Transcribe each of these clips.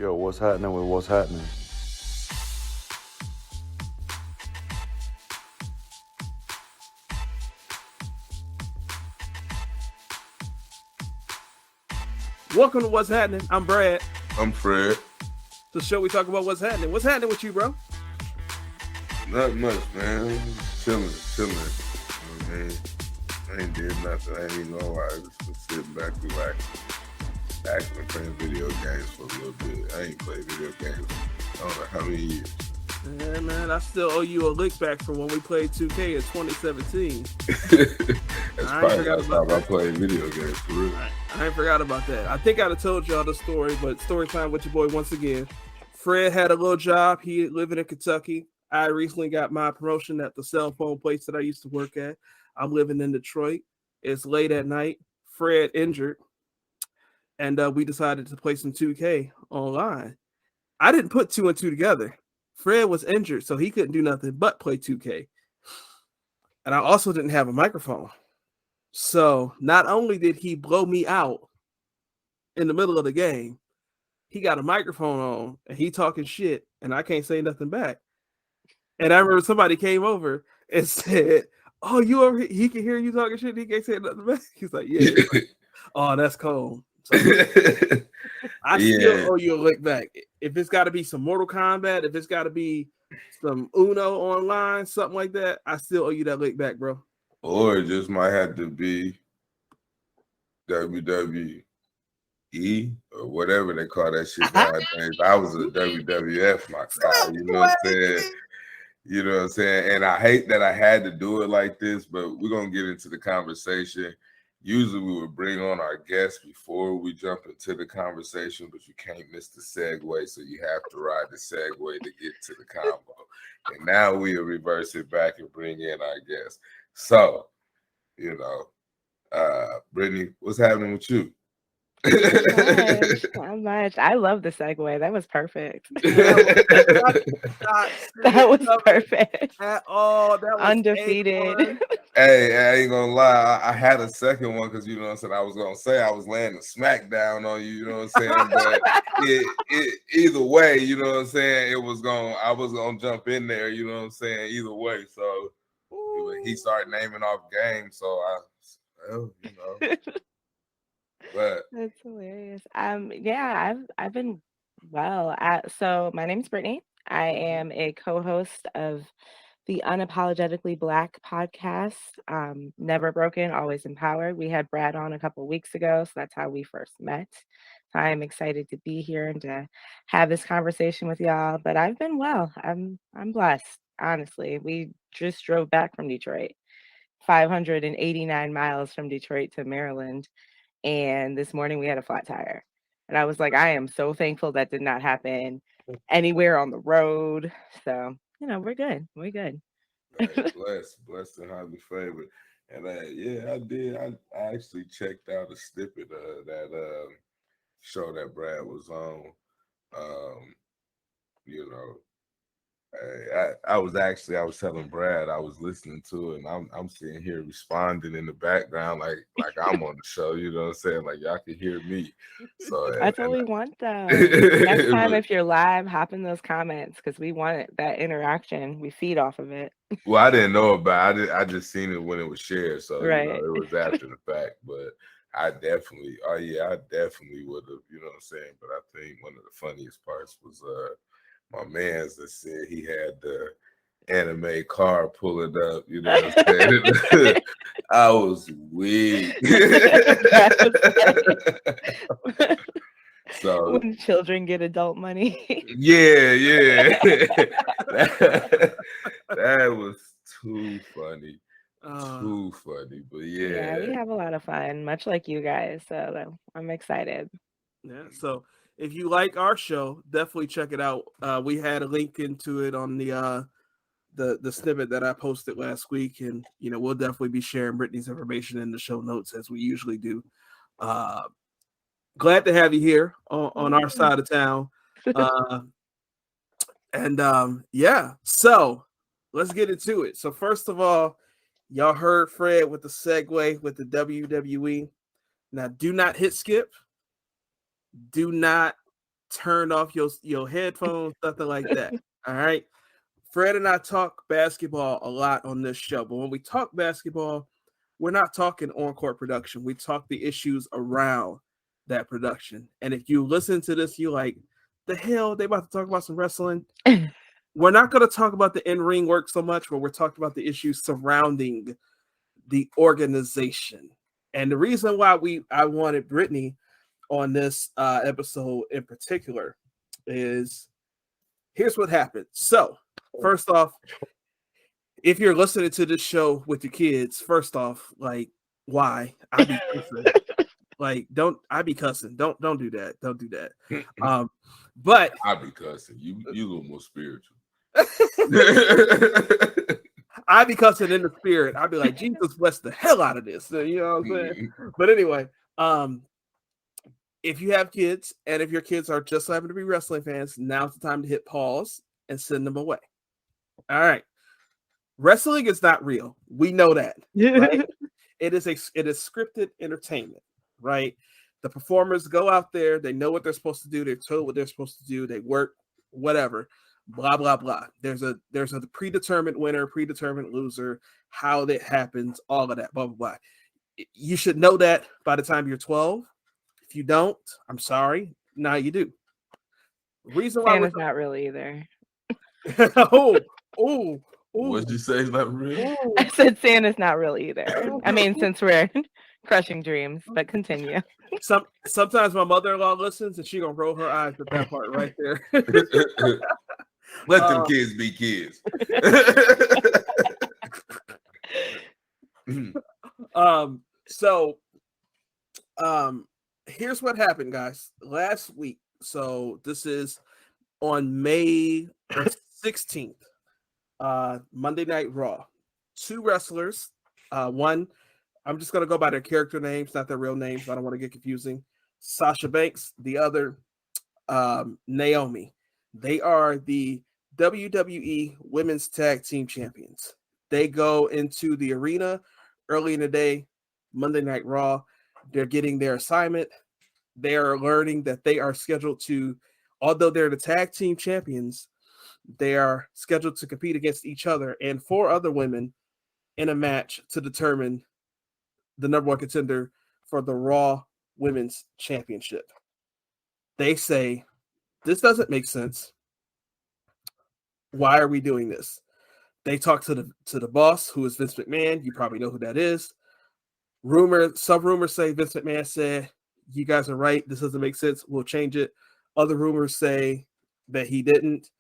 Yo, what's happening with what's happening? Welcome to What's Happening. I'm Brad. I'm Fred. The show we talk about what's happening. What's happening with you, bro? Not much, man. Chilling. You know what I mean? I ain't did nothing. I ain't even gonna lie. I just been sitting back, relaxing. Actually playing video games for a little bit. I ain't played video games I don't know how many years. Yeah, man, I still owe you a lick back from when we played 2K in 2017. That's probably the last time I played video games, for real. I ain't forgot about that. I think I'd have told y'all the story, but story time with your boy once again. Fred had a little job. He living in Kentucky. I recently got my promotion at the cell phone place that I used to work at. I'm living in Detroit. It's late at night. Fred injured. And we decided to play some 2K online. I didn't put 2 and 2 together. Fred was injured, so he couldn't do nothing but play 2K. And I also didn't have a microphone. So not only did he blow me out in the middle of the game, he got a microphone on and he talking shit, and I can't say nothing back. And I remember somebody came over and said, "Oh, you over here? He can hear you talking shit. He can't say nothing back." He's like, "Yeah." Oh, that's cold. So, I still owe you a lick back. If it's got to be some Mortal Kombat, if it's got to be some Uno online, something like that, I still owe you that lick back, bro. Or it just might have to be WWE or whatever they call that shit nowadays. I was a WWF my guy, you know what I'm saying? You know what I'm saying? And I hate that I had to do it like this, but we're going to get into the conversation. Usually we would bring on our guests before we jump into the conversation, but you can't miss the segue, so you have to ride the segue to get to the combo. And now we'll reverse it back and bring in our guests. So, you know, Brittany, what's happening with you? Not much. I love the segue. That was perfect. That was perfect. At all. That was undefeated. Hey, I ain't gonna lie. I had a second one because you know what I'm saying. I was gonna say I was laying the smackdown on you. You know what I'm saying. But either way, you know what I'm saying. I was gonna jump in there. You know what I'm saying. Either way, so he started naming off games. So you know. But that's hilarious. Yeah, I've been well. So my name's Brittany. I am a co-host of the Unapologetically Black podcast. Never broken, always empowered. We had Brad on a couple of weeks ago, so that's how we first met. So I'm excited to be here and to have this conversation with y'all. But I've been well. I'm blessed. Honestly, we just drove back from Detroit, 589 miles from Detroit to Maryland. And this morning we had a flat tire. And I was like, I am so thankful that did not happen anywhere on the road. So, you know, we're good. We're good. Blessed and highly favored. And I did. I actually checked out a snippet of that show that Brad was on. You know, I was telling Brad I was listening to it, and I'm sitting here responding in the background like I'm on the show. You know what I'm saying? Like y'all can hear me. So that's what we want, though. Next time, if you're live, hop in those comments because we want that interaction. We feed off of it. Well, I didn't know about it. I just seen it when it was shared, so right. You know, it was after the fact. But I definitely would have. You know what I'm saying? But I think one of the funniest parts was my man's that said he had the anime car pulling up, you know what I'm saying? I was weak. So when children get adult money. Yeah. that was too funny. Too funny. But yeah, we have a lot of fun, much like you guys. So I'm excited. Yeah. So if you like our show, definitely check it out. We had a link into it on the snippet that I posted last week, and you know we'll definitely be sharing Brittany's information in the show notes as we usually do. Glad to have you here on our side of town, yeah. So let's get into it. So first of all, y'all heard Fred with the segue with the WWE. Now, do not hit skip. Do not turn off your headphones, nothing like that. All right. Fred and I talk basketball a lot on this show, but when we talk basketball, we're not talking on-court production. We talk the issues around that production. And if you listen to this, you like, the hell, they about to talk about some wrestling. We're not going to talk about the in-ring work so much, but we're talking about the issues surrounding the organization. And the reason why I wanted Brittany on this episode in particular is, here's what happened. So, first off, if you're listening to this show with your kids, first off, like, why? I be cussing. Like, I be cussing. Don't do that. Don't do that. But I be cussing. You a little more spiritual. I be cussing in the spirit. I'd be like, Jesus bless the hell out of this. You know what I'm saying? But anyway, if you have kids and if your kids are just happen to be wrestling fans, now's the time to hit pause and send them away. All right. Wrestling is not real. We know that. Right? It is scripted entertainment, right? The performers go out there, they know what they're supposed to do, they're told what they're supposed to do, they work, whatever, blah, blah, blah. There's a predetermined winner, predetermined loser, how that happens, all of that, blah, blah, blah. You should know that by the time you're 12. If you don't, I'm sorry. Now you do. Reason why Santa's not real either. oh. What'd you say? Is not real? I said Santa's not real either. I mean, since we're crushing dreams, but continue. Sometimes my mother-in-law listens and she gonna roll her eyes at that part right there. Let them kids be kids. Here's what happened, guys. Last week, so this is on May 16th. Monday Night Raw. 2 wrestlers. One, I'm just going to go by their character names, not their real names. I don't want to get confusing. Sasha Banks. The other, Naomi. They are the WWE Women's Tag Team Champions. They go into the arena early in the day, Monday Night Raw. They're getting their assignment. They are learning that they are scheduled to, although they're the tag team champions, they are scheduled to compete against each other and 4 other women in a match to determine the number 1 contender for the Raw Women's Championship. They say, this doesn't make sense. Why are we doing this? They talk to the boss, who is Vince McMahon. You probably know who that is. Some rumors say Vince McMahon said, you guys are right. This doesn't make sense. We'll change it. Other rumors say that he didn't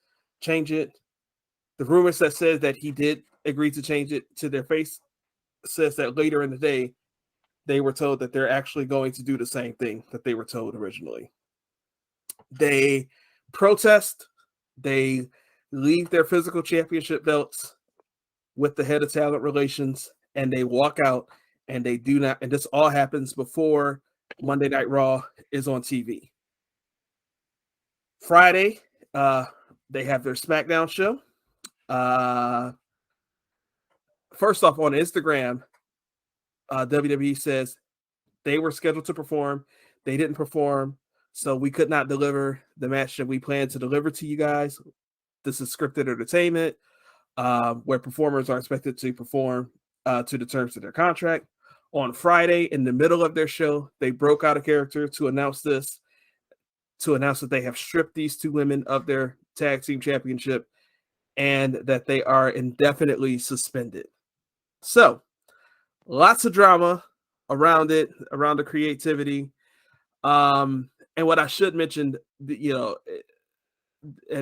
change it. The rumors that says that he did agree to change it to their face says that later in the day, they were told that they're actually going to do the same thing that they were told originally. They protest. They leave their physical championship belts with the head of talent relations, and they walk out, and they do not, and this all happens before Monday Night Raw is on TV. Friday, they have their SmackDown show. First off, on Instagram, WWE says they were scheduled to perform. They didn't perform, so we could not deliver the match that we planned to deliver to you guys. This is scripted entertainment, where performers are expected to perform to the terms of their contract. On Friday, in the middle of their show, they broke out a character to announce that they have stripped these 2 women of their tag team championship and that they are indefinitely suspended. So, lots of drama around it, around the creativity. And what I should mention, and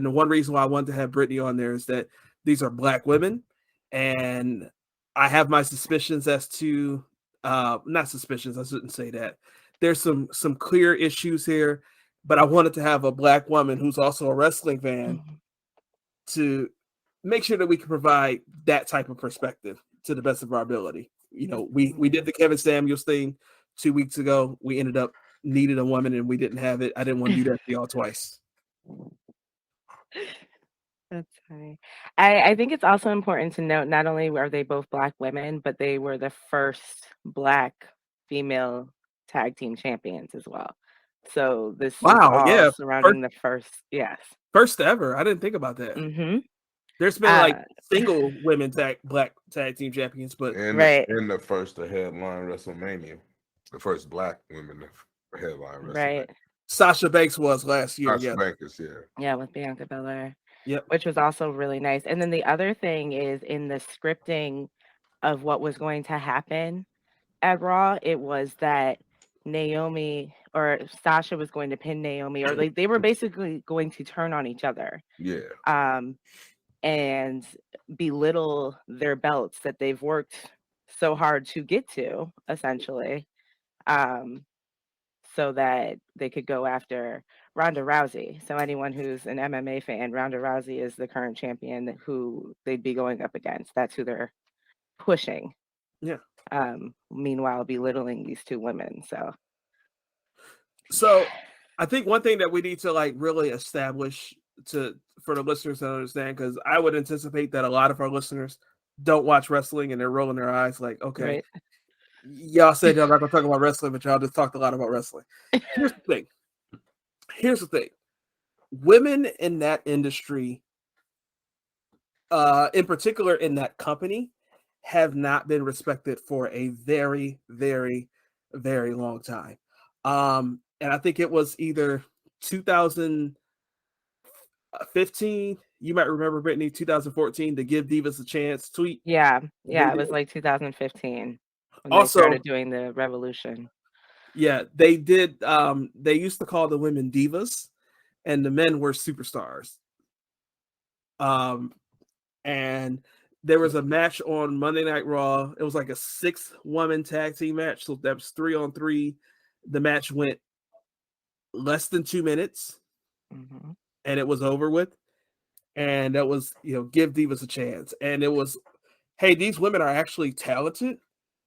the one reason why I wanted to have Brittany on there is that these are Black women, and I have my suspicions as to, not suspicions, I shouldn't say that. There's some clear issues here, but I wanted to have a Black woman who's also a wrestling fan to make sure that we can provide that type of perspective to the best of our ability. We did the Kevin Samuels thing 2 weeks ago. We ended up needing a woman and we didn't have it. I didn't want to do that to y'all twice. That's fine. I think it's also important to note, not only are they both Black women, but they were the first Black female tag team champions as well. So this is Wow, all yeah, surrounding the first. Yes. first ever. I didn't think about that. Mm-hmm. There's been like single women black tag team champions, but Right. And the first to headline WrestleMania, the first black women to headline WrestleMania. Right. Sasha Banks was last year. Sasha Yeah, Banks, yeah. Yeah, with Bianca Belair. Yep. Which was also really nice. And then the other thing is in the scripting of what was going to happen at Raw, it was that Naomi or Sasha was going to pin Naomi, or they were basically going to turn on each other. Yeah. And belittle their belts that they've worked so hard to get to, essentially, so that they could go after Ronda Rousey. So anyone who's an MMA fan, Ronda Rousey is the current champion who they'd be going up against. That's who they're pushing. Yeah. Meanwhile, belittling these two women. So I think one thing that we need to like really establish for the listeners to understand, because I would anticipate that a lot of our listeners don't watch wrestling and they're rolling their eyes like, okay, right. y'all said y'all not gonna talk about wrestling, but y'all just talked a lot about wrestling. Here's the thing. Women in that industry, in particular in that company, have not been respected for a very, very, very long time. And I think it was either 2015. You might remember, Brittany, 2014, to Give Divas a Chance tweet. Yeah, it was like 2015 when Also, they started doing the revolution. Yeah, they did. They used to call the women divas, and the men were superstars. And there was a match on Monday Night Raw. It was like a 6-woman tag team match, so that was 3-on-3. The match went less than 2 minutes, and it was over with. And that was, Give Divas a Chance. And it was, hey, these women are actually talented.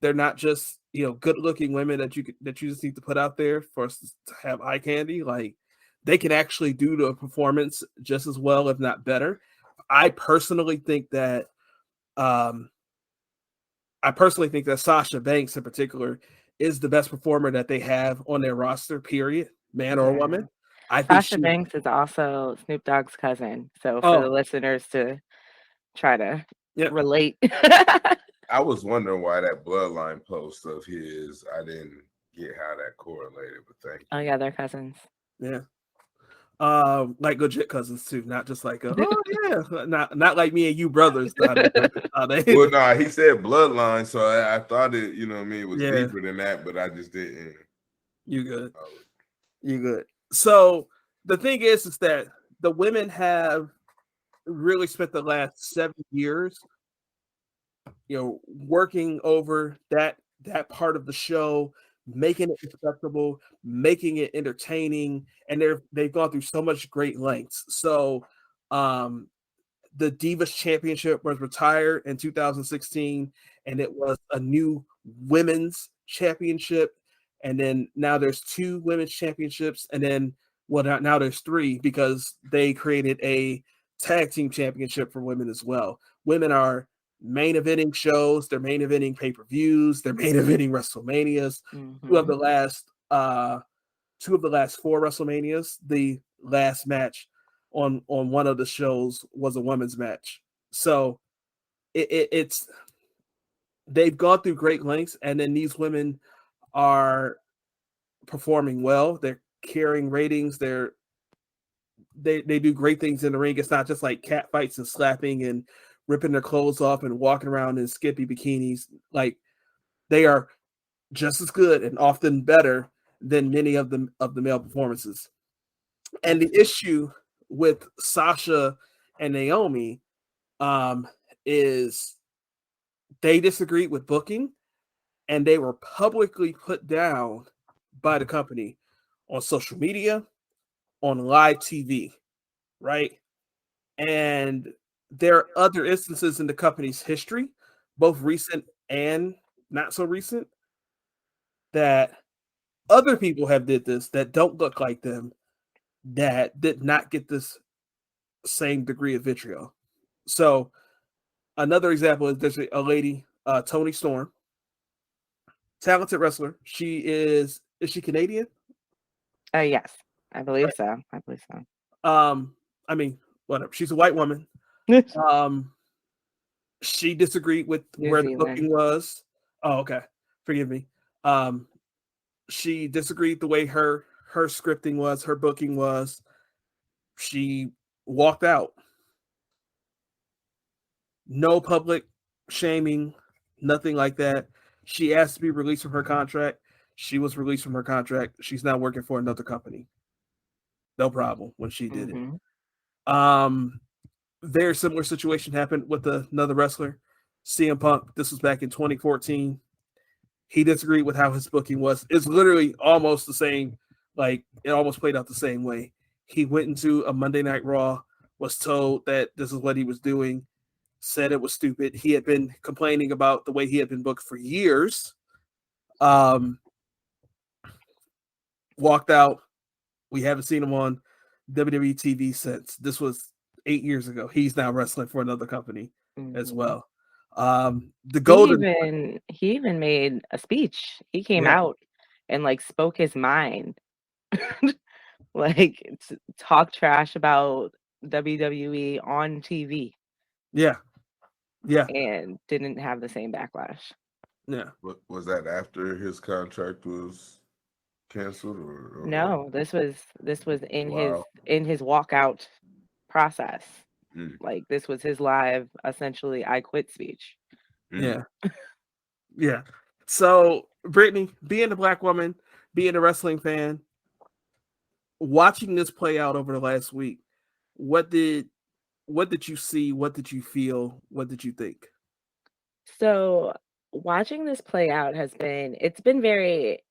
They're not just, good-looking women that you just need to put out there for us to have eye candy. Like, they can actually do the performance just as well, if not better. I personally think that Sasha Banks in particular is the best performer that they have on their roster, period, man or woman. I think Sasha Banks is also Snoop Dogg's cousin. So for the listeners to try to relate. I was wondering why that bloodline post of his, I didn't get how that correlated, but thank you. Oh yeah, they're cousins. Yeah. Like legit cousins too, not just like not like me and you brothers. Well, no, he said bloodline, so I thought it, it was deeper than that, but I just didn't. You good? You good? So the thing is that the women have really spent the last 7 years, working over that part of the show, making it respectable, making it entertaining, and they've gone through so much great lengths. So the Divas Championship was retired in 2016, and it was a new women's championship. And then now there's 2 women's championships, and then now there's 3 because they created a tag team championship for women as well. Women are main eventing shows, they're main eventing pay-per-views, they're main eventing WrestleManias. 2 of the last 4 WrestleManias, the last match on one of the shows was a women's match. So it's they've gone through great lengths, and then these women are performing well. They're carrying ratings. They do great things in the ring. It's not just like cat fights and slapping and ripping their clothes off and walking around in skimpy bikinis. Like, they are just as good and often better than many of the male performances. And the issue with Sasha and Naomi is they disagreed with booking, and they were publicly put down by the company on social media, on live TV, right? And there are other instances in the company's history, both recent and not so recent, that other people have did this that don't look like them, that did not get this same degree of vitriol. So another example is there's a lady, Toni Storm, talented wrestler. Is she Canadian? Yes, I believe Right. so. I believe so. I mean, whatever. She's a white woman. She disagreed with New where the Zealand. booking was. Oh, okay. Forgive me. She disagreed the way her scripting was, her booking was. She walked out. No public shaming, nothing like that. She asked to be released from her contract. She was released from her contract. She's now working for another company. No problem when she did it. Very similar situation happened with another wrestler, CM Punk. This was back in 2014. He disagreed with how his booking was. It's literally almost the same. Like, it almost played out the same way. He went into a Monday Night Raw, was told that this is what he was doing, said it was stupid. He had been complaining about the way he had been booked for years. Walked out. We haven't seen him on WWE TV since. This was 8 years ago. He's now wrestling for another company as well. The golden He even made a speech. He came Yeah. out and like spoke his mind. Like talk trash about WWE on TV Yeah. and didn't have the same backlash. Yeah. Was that after his contract was canceled or No, this was in Wow. his walkout process. Mm. Like this was his live, essentially, I quit speech. Yeah. Yeah. So, Brittany, being a Black woman, being a wrestling fan, watching this play out over the last week, what did you see? What did you feel? What did you think? So watching this play out it's been very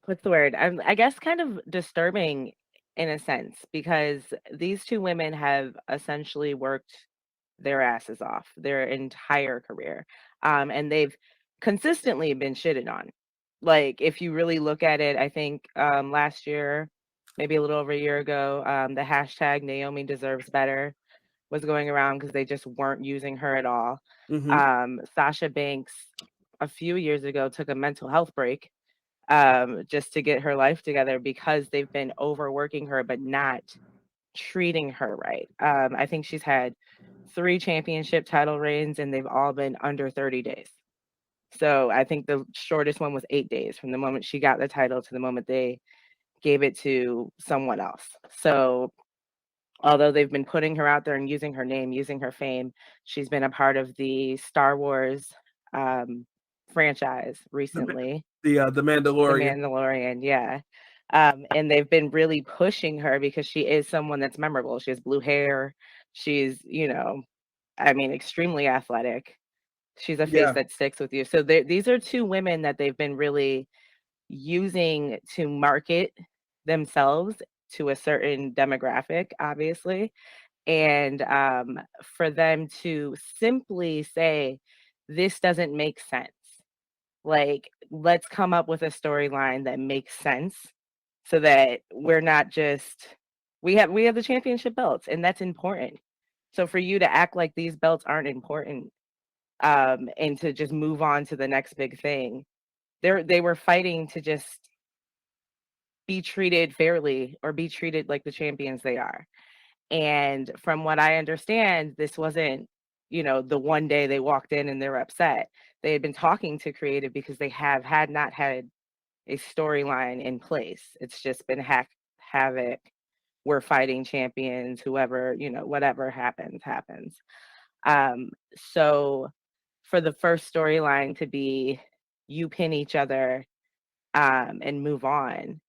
what's the word? I guess kind of disturbing in a sense because these two women have essentially worked their asses off their entire career. And they've consistently been shitted on. Like if you really look at it, I think last year, maybe a little over a year ago, the hashtag Naomi deserves better was going around because they just weren't using her at all. Sasha Banks a few years ago took a mental health break just to get her life together because they've been overworking her but not treating her right. I think she's had 3 championship title reigns and they've all been under 30 days. So I think the shortest one was 8 days from the moment she got the title to the moment they gave it to someone else. So although they've been putting her out there and using her name, using her fame, she's been a part of the Star Wars franchise recently. The Mandalorian. The Mandalorian, yeah. And they've been really pushing her because she is someone that's memorable. She has blue hair. She's, extremely athletic. She's a face that sticks with you. So these are 2 women that they've been really using to market themselves to a certain demographic, obviously. And for them to simply say, this doesn't make sense. Like, let's come up with a storyline that makes sense so that we're not just we have the championship belts and that's important. So for you to act like these belts aren't important and to just move on to the next big thing. They were fighting to just be treated fairly or be treated like the champions they are. And from what I understand, this wasn't, the one day they walked in and they're upset. They had been talking to creative because they had not had a storyline in place. It's just been havoc. We're fighting champions, whoever, whatever happens. So for the first storyline to be you pin each other and move on,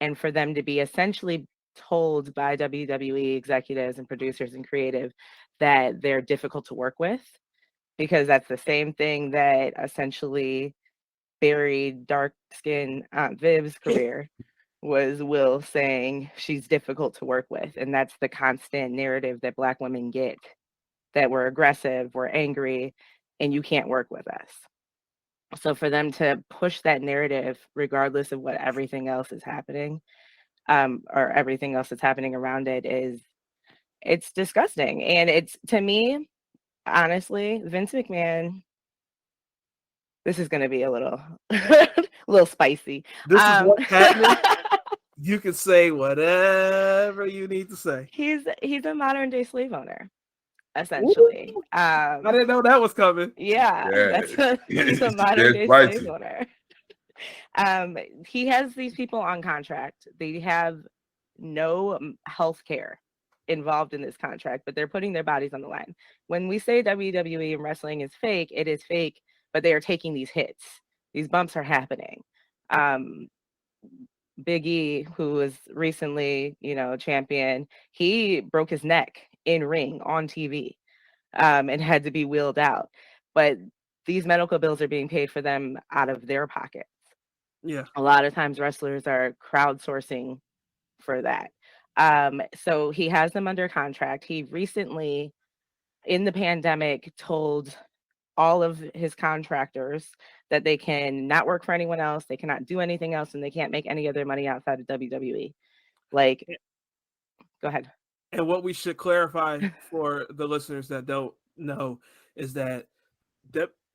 and for them to be essentially told by WWE executives and producers and creative that they're difficult to work with, because that's the same thing that essentially buried dark skin Aunt Viv's career was Will saying she's difficult to work with. And that's the constant narrative that Black women get, that we're aggressive, we're angry, and you can't work with us. So for them to push that narrative, regardless of what everything else is happening, or everything else that's happening around it's disgusting. And it's, to me, honestly, Vince McMahon This is going to be a little, a little spicy. This is what's happening. You can say whatever you need to say. He's a modern day slave owner, essentially. I didn't know that was coming. Yeah, that's a modern day slave owner. He has these people on contract. They have no health care involved in this contract, but they're putting their bodies on the line. When we say WWE and wrestling is fake, it is fake, but they are taking these hits. These bumps are happening. Big E, who was recently, champion, he broke his neck in ring on TV and had to be wheeled out. But these medical bills are being paid for them out of their pockets. Yeah. A lot of times wrestlers are crowdsourcing for that. So he has them under contract. He recently, in the pandemic, told all of his contractors that they can not work for anyone else, they cannot do anything else, and they can't make any other money outside of WWE. Like, go ahead. And what we should clarify for the listeners that don't know is that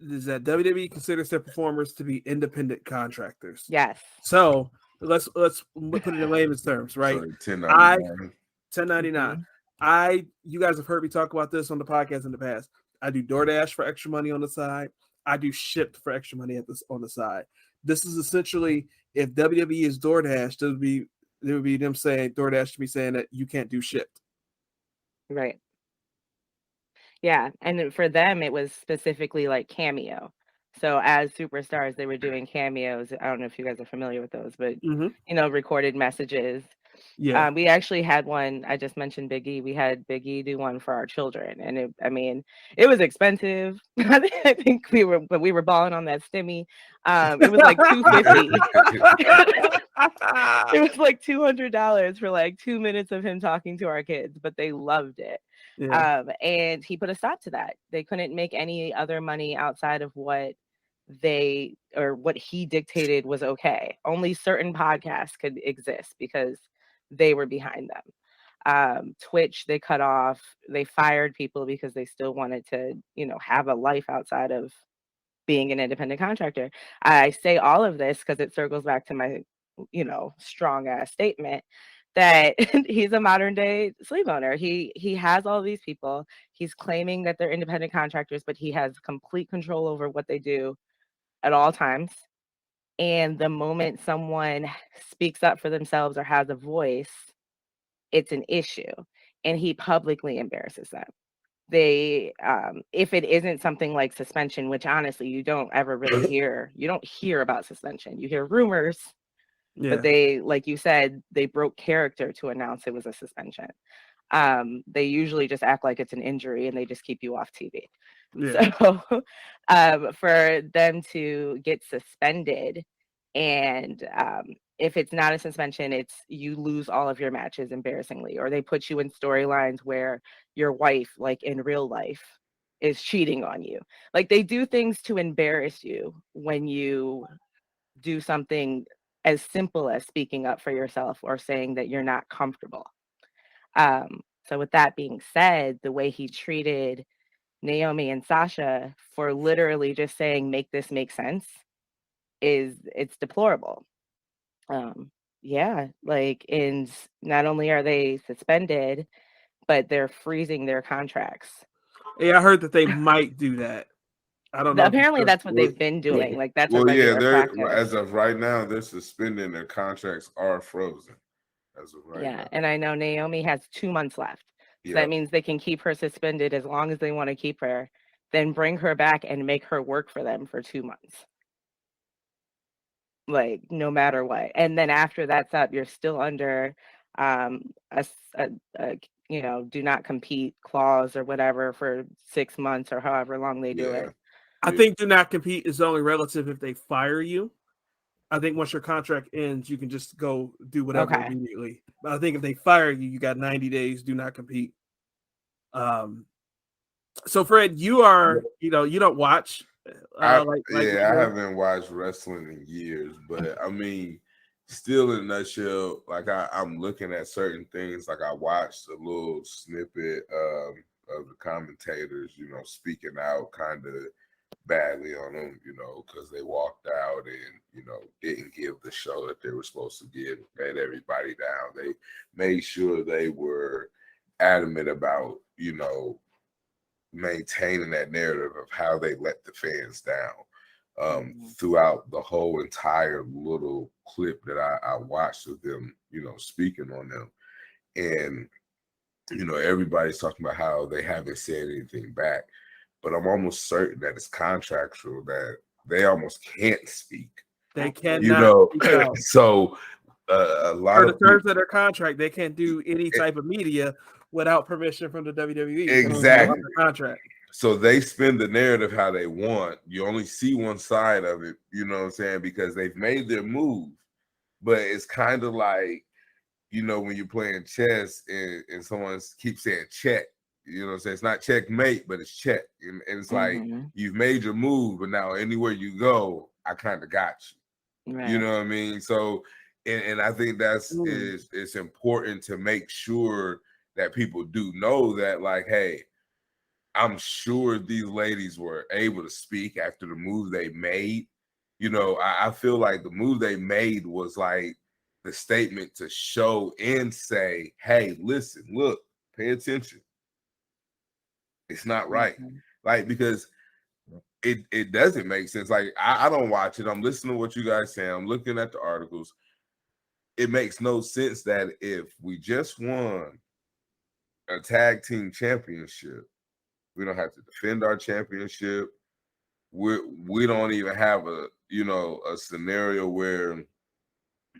WWE considers their performers to be independent contractors. Yes. So let's put it in layman's terms, right? So 1099. 1099. You guys have heard me talk about this on the podcast in the past. I do DoorDash for extra money on the side. I do Shipt for extra money on the side. This is essentially, if WWE is DoorDash, there would be them saying DoorDash to be saying that you can't do Shipt. Right. Yeah, and for them it was specifically like Cameo. So as superstars, they were doing cameos. I don't know if you guys are familiar with those, but recorded messages. Yeah. We actually had one. I just mentioned Big E. We had Big E do one for our children, and it was expensive. I think we were balling on that stimmy. It was like $250. It was like $200 for like 2 minutes of him talking to our kids, but they loved it. Yeah. And he put a stop to that. They couldn't make any other money outside of what he dictated was okay. Only certain podcasts could exist because they were behind them. Twitch, they cut off. They fired people because they still wanted to, have a life outside of being an independent contractor. I say all of this because it circles back to my, strong ass statement that he's a modern day slave owner. He has all these people. He's claiming that they're independent contractors, but he has complete control over what they do at all times. And the moment someone speaks up for themselves or has a voice, it's an issue. And he publicly embarrasses them. They, if it isn't something like suspension, which honestly, you don't ever really hear, you don't hear about suspension. You hear rumors, but they, like you said, they broke character to announce it was a suspension. They usually just act like it's an injury and they just keep you off TV. Yeah. So for them to get suspended, and if it's not a suspension, it's you lose all of your matches embarrassingly, or they put you in storylines where your wife, like in real life, is cheating on you. Like they do things to embarrass you when you do something as simple as speaking up for yourself or saying that you're not comfortable. So with that being said, the way he treated Naomi and Sasha for literally just saying, make this make sense, it's deplorable. And not only are they suspended, but they're freezing their contracts. Yeah, I heard that they might do that. I don't know. Apparently that's what they've been doing. Like that's a regular practice. As of right now, they're suspending, their contracts are frozen. As of right now. And I know Naomi has 2 months left. So that means they can keep her suspended as long as they want to keep her, then bring her back and make her work for them for 2 months. Like no matter what. And then after that's up, you're still under do not compete clause or whatever for 6 months or however long they do it. I think do not compete is only relative if they fire you. I think once your contract ends, you can just go do whatever immediately. But I think if they fire you, you got 90 days, do not compete. So Fred, you are, you don't watch. I haven't watched wrestling in years, but still in a nutshell, like I'm looking at certain things. Like I watched a little snippet of the commentators, speaking out, kind of badly on them, because they walked out and, didn't give the show that they were supposed to give, let everybody down. They made sure they were adamant about, maintaining that narrative of how they let the fans down throughout the whole entire little clip that I watched of them, speaking on them. And, everybody's talking about how they haven't said anything back, but I'm almost certain that it's contractual that they almost can't speak. They cannot speak out. So a lot of the terms of their contract, they can't do any type of media without permission from the WWE. Exactly. Contract. So they spin the narrative how they want. You only see one side of it, you know what I'm saying? Because they've made their move, but it's kind of like, when you're playing chess and someone keeps saying check, you know what I'm saying? It's not checkmate, but it's check. And it's like, you've made your move, but now anywhere you go, I kind of got you. Right. You know what I mean? So, and I think it's important to make sure that people do know that, like, hey, I'm sure these ladies were able to speak after the move they made. I feel like the move they made was like the statement to show and say, hey, listen, look, pay attention. It's not right. Like, because it doesn't make sense. Like, I don't watch it. I'm listening to what you guys say. I'm looking at the articles. It makes no sense that if we just won a tag team championship, we don't have to defend our championship. We don't even have a scenario where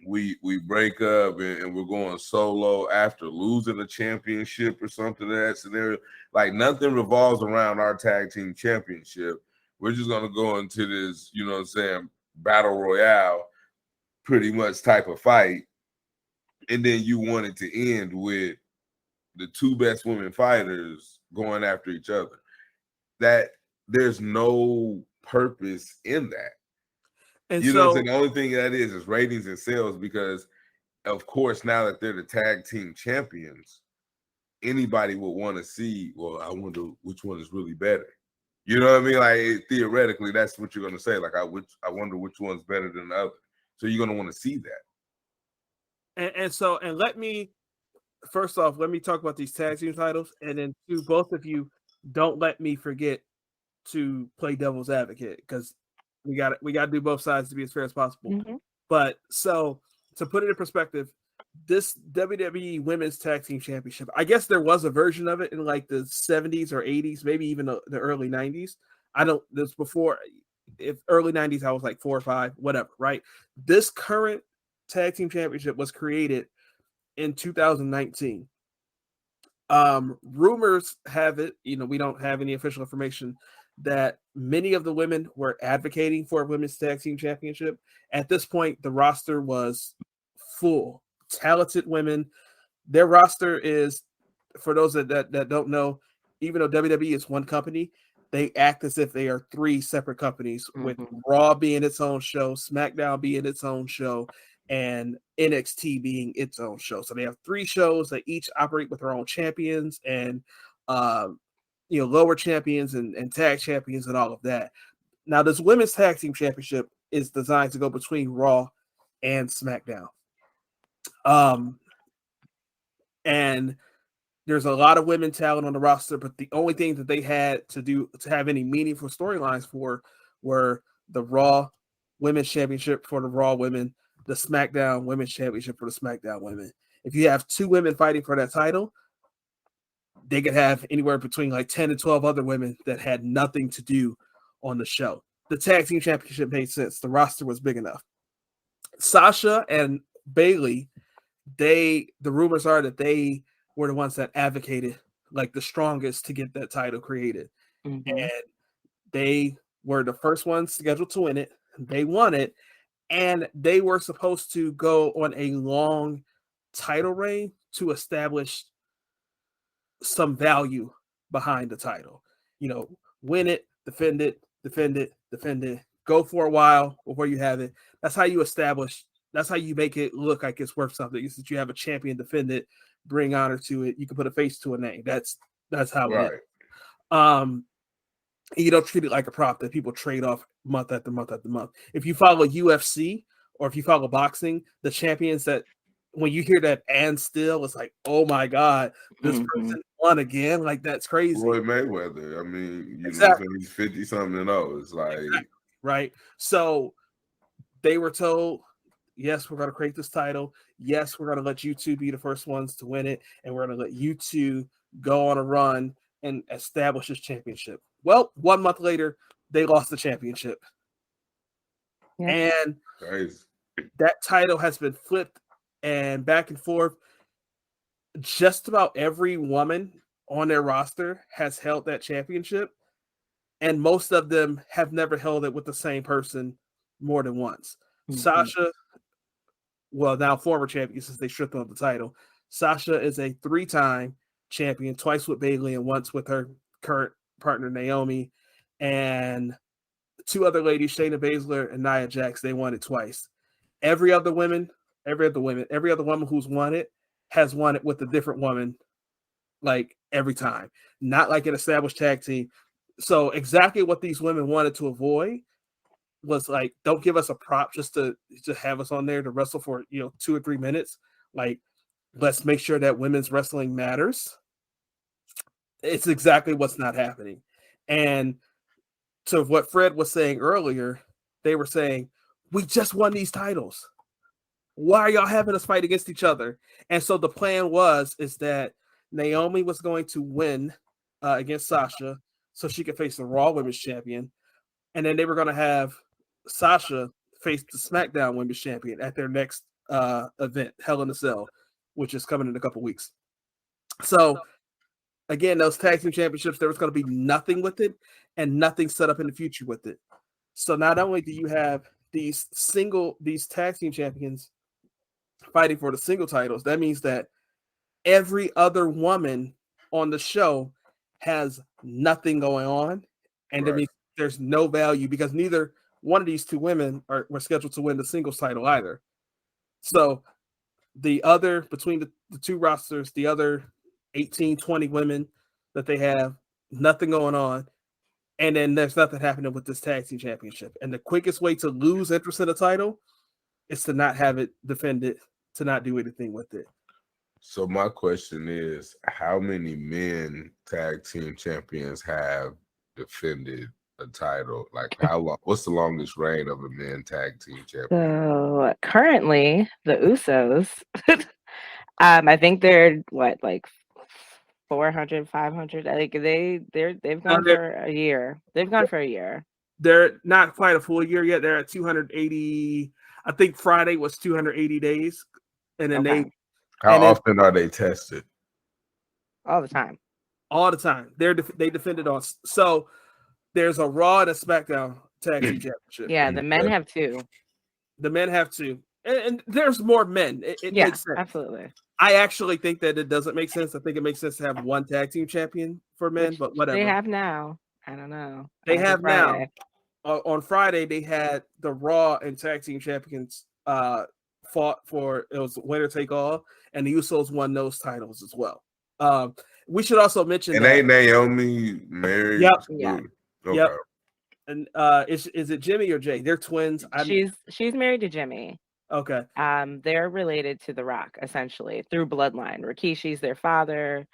we break up and we're going solo after losing a championship or something. That scenario, like, nothing revolves around our tag team championship. We're just gonna go into this, battle royale, pretty much type of fight, and then you want it to end with the two best women fighters going after each other. That there's no purpose in that. And know what I'm saying? The only thing that is ratings and sales, because of course, now that they're the tag team champions, anybody would want to see, well, I wonder which one is really better. You know what I mean? Like, theoretically, that's what you're going to say. Like, I wonder which one's better than the other. So you're going to want to see that. And let me, first off, let me talk about these tag team titles. And then to both of you, don't let me forget to play devil's advocate, because we got to do both sides to be as fair as possible. But so to put it in perspective, this WWE Women's Tag Team Championship, I guess there was a version of it in like the 70s or 80s, maybe even the early 90s. This before, if early 90s, I was like 4 or 5, whatever, right? This current Tag Team Championship was created in 2019. Rumors have it, we don't have any official information, that many of the women were advocating for a Women's Tag Team Championship. At this point, the roster was full. Talented women. Their roster is, for those that don't know, even though WWE is one company, they act as if they are 3 separate companies, with Raw being its own show, SmackDown being its own show, and NXT being its own show. So they have 3 shows that each operate with their own champions and lower champions and tag champions and all of that. Now, this Women's Tag Team Championship is designed to go between Raw and SmackDown. And there's a lot of women talent on the roster, but the only thing that they had to have any meaningful storylines for were the Raw Women's Championship for the Raw women, the SmackDown Women's Championship for the SmackDown women. If you have 2 women fighting for that title, they could have anywhere between like 10 and 12 other women that had nothing to do on the show. The Tag Team Championship made sense. The roster was big enough. Sasha and Bayley, the rumors are that they were the ones that advocated like the strongest to get that title created. And they were the first ones scheduled to win it. They won it. And they were supposed to go on a long title reign to establish some value behind the title. Win it, defend it, go for a while before you have it. That's how you make it look like it's worth something. Is that you have a champion defend it, bring honor to it. You can put a face to a name. That's how it is. You don't treat it like a prop that people trade off month after month after month. If you follow UFC or if you follow boxing, the champions that when you hear that and still, it's like, oh my God, this person won again. Like, that's crazy. Floyd Mayweather. I mean, you Exactly. know, he's 50 something and oh, it's like Exactly. Right. So they were told, yes, we're going to create this title. Yes, we're going to let you two be the first ones to win it, and we're going to let you two go on a run and establish this championship. Well, 1 month later, they lost the championship. Yeah. And crazy. That title has been flipped and back and forth. Just about every woman on their roster has held that championship, and most of them have never held it with the same person more than once. Sasha, well, now former champion since they stripped him of the title. Sasha is a 3-time champion, twice with Bayley and once with her current partner Naomi, and 2 other ladies, Shayna Baszler and Nia Jax. They won it twice. Every other woman who's won it has won it with a different woman, like every time, not like an established tag team. So exactly what these women wanted to avoid was like, don't give us a prop just to have us on there to wrestle for 2 or 3 minutes. Like, let's make sure that women's wrestling matters. It's exactly what's not happening. And to what Fred was saying earlier, they were saying, we just won these titles. Why are y'all having us fight against each other? And so the plan is that Naomi was going to win against Sasha so she could face the Raw Women's Champion. And then they were going to have Sasha face the SmackDown Women's Champion at their next event, Hell in a Cell, which is coming in a couple weeks. So again, those tag team championships, there was going to be nothing with it and nothing set up in the future with it. So not only do you have these tag team champions fighting for the single titles, that means that every other woman on the show has nothing going on, and that means there's no value because neither one of these 2 women were scheduled to win the singles title either. So between the 2 rosters, the other 18, 20 women that they have, nothing going on. And then there's nothing happening with this tag team championship. And the quickest way to lose interest in the title is to not have it defended, to not do anything with it. So my question is, how many men tag team champions have defended a title? Like, how long? What's the longest reign of a men tag team champion? So currently, the Usos, I think they're like 400, 500. Like they've gone for a year. They've gone for a year. They're not quite a full year yet. They're at 280. I think Friday was 280 days, and then How often are they tested? All the time. All the time. They defended on. So there's a Raw and a SmackDown tag team championship. Yeah, the men have 2. The men have 2, and there's more men. It makes sense. Absolutely. I actually think that it doesn't make sense. I think it makes sense to have 1 tag team champion for men, but whatever. They have now. I don't know. They have now. On Friday, they had the Raw and tag team champions fought for, it was winner take all, and the Usos won those titles as well. We should also mention and ain't Naomi married? Yep. Yeah. Okay. Yep. And is it Jimmy or Jay? They're twins. She's married to Jimmy. Okay. They're related to The Rock essentially through bloodline. Rikishi's their father.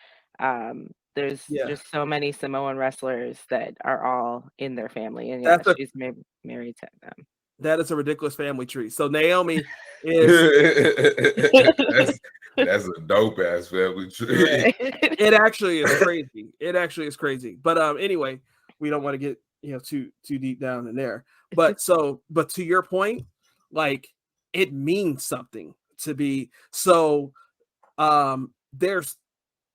There's just so many Samoan wrestlers that are all in their family, and she's married to them. That is a ridiculous family tree. So Naomi is that's a dope ass family tree. It actually is crazy. It actually is crazy. But anyway, we don't want to get too deep down in there. But to your point, like, it means something to be so. There's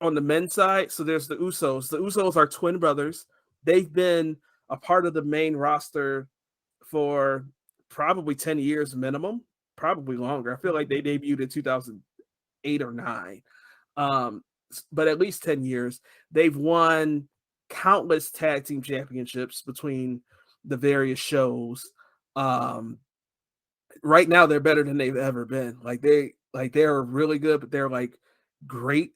on the men's side, so there's the Usos. The Usos are twin brothers. They've been a part of the main roster for probably 10 years minimum, probably longer. I feel like they debuted in 2008 or 9, but at least 10 years. They've won countless tag team championships between the various shows. Right now, they're better than they've ever been. They're really good, but they're like great.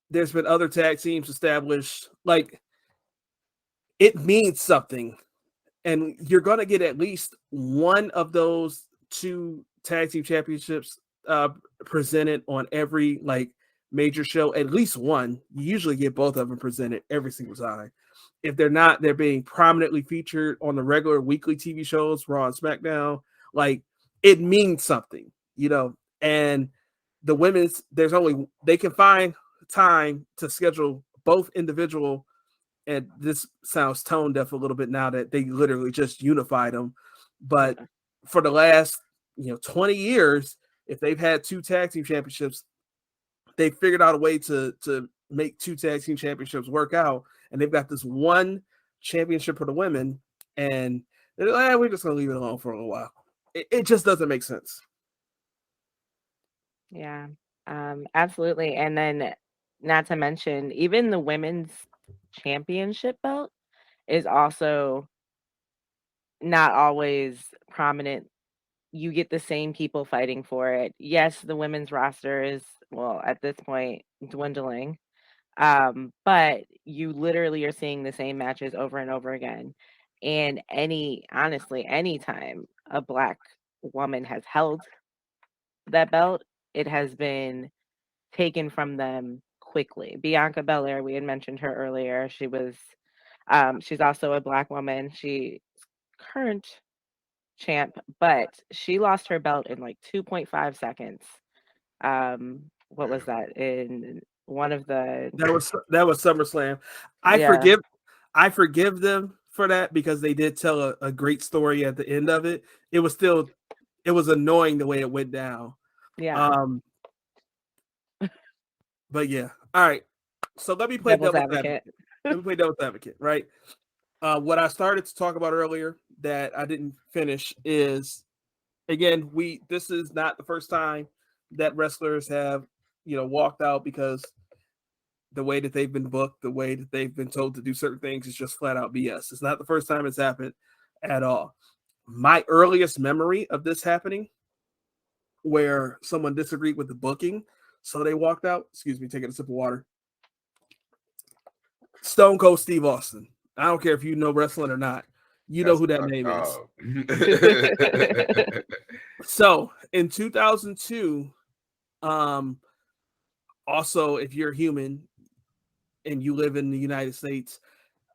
there's been other tag teams established. Like, it means something, and you're going to get at least one of those 2 tag team championships presented on every like major show. At least one. You usually get both of them presented every single time. If they're not, they're being prominently featured on the regular weekly TV shows, Raw and SmackDown. Like, it means something, you know. And the women's, they can find time to schedule both individual, and this sounds tone deaf a little bit now that they literally just unified them. But for the last 20 years, if they've had 2 tag team championships, they figured out a way to make 2 tag team championships work out, and they've got this one championship for the women, and they're like, we're just gonna leave it alone for a little while. It just doesn't make sense. Yeah, absolutely. And then, not to mention, even the women's championship belt is also not always prominent. You get the same people fighting for it. Yes, the women's roster is, well, at this point, dwindling. But you literally are seeing the same matches over and over again. And honestly, anytime a Black woman has held that belt, it has been taken from them quickly. Bianca Belair, we had mentioned her earlier. She's also a Black woman. She's current champ, but she lost her belt in like 2.5 seconds. What was that? In one of the That was SummerSlam. Yeah. I forgive them for that because they did tell a great story at the end of it. It was annoying the way it went down. Yeah. But yeah. All right. So let me play devil's advocate. Let me play devil's advocate, right? What I started to talk about earlier that I didn't finish is, again, this is not the first time that wrestlers have, walked out because the way that they've been booked, the way that they've been told to do certain things is just flat out BS. It's not the first time it's happened at all. My earliest memory of this happening, where someone disagreed with the booking, so they walked out. Excuse me, taking a sip of water. Stone Cold Steve Austin. I don't care if you know wrestling or not. Know who that name is. So in 2002, also, if you're human and you live in the United States,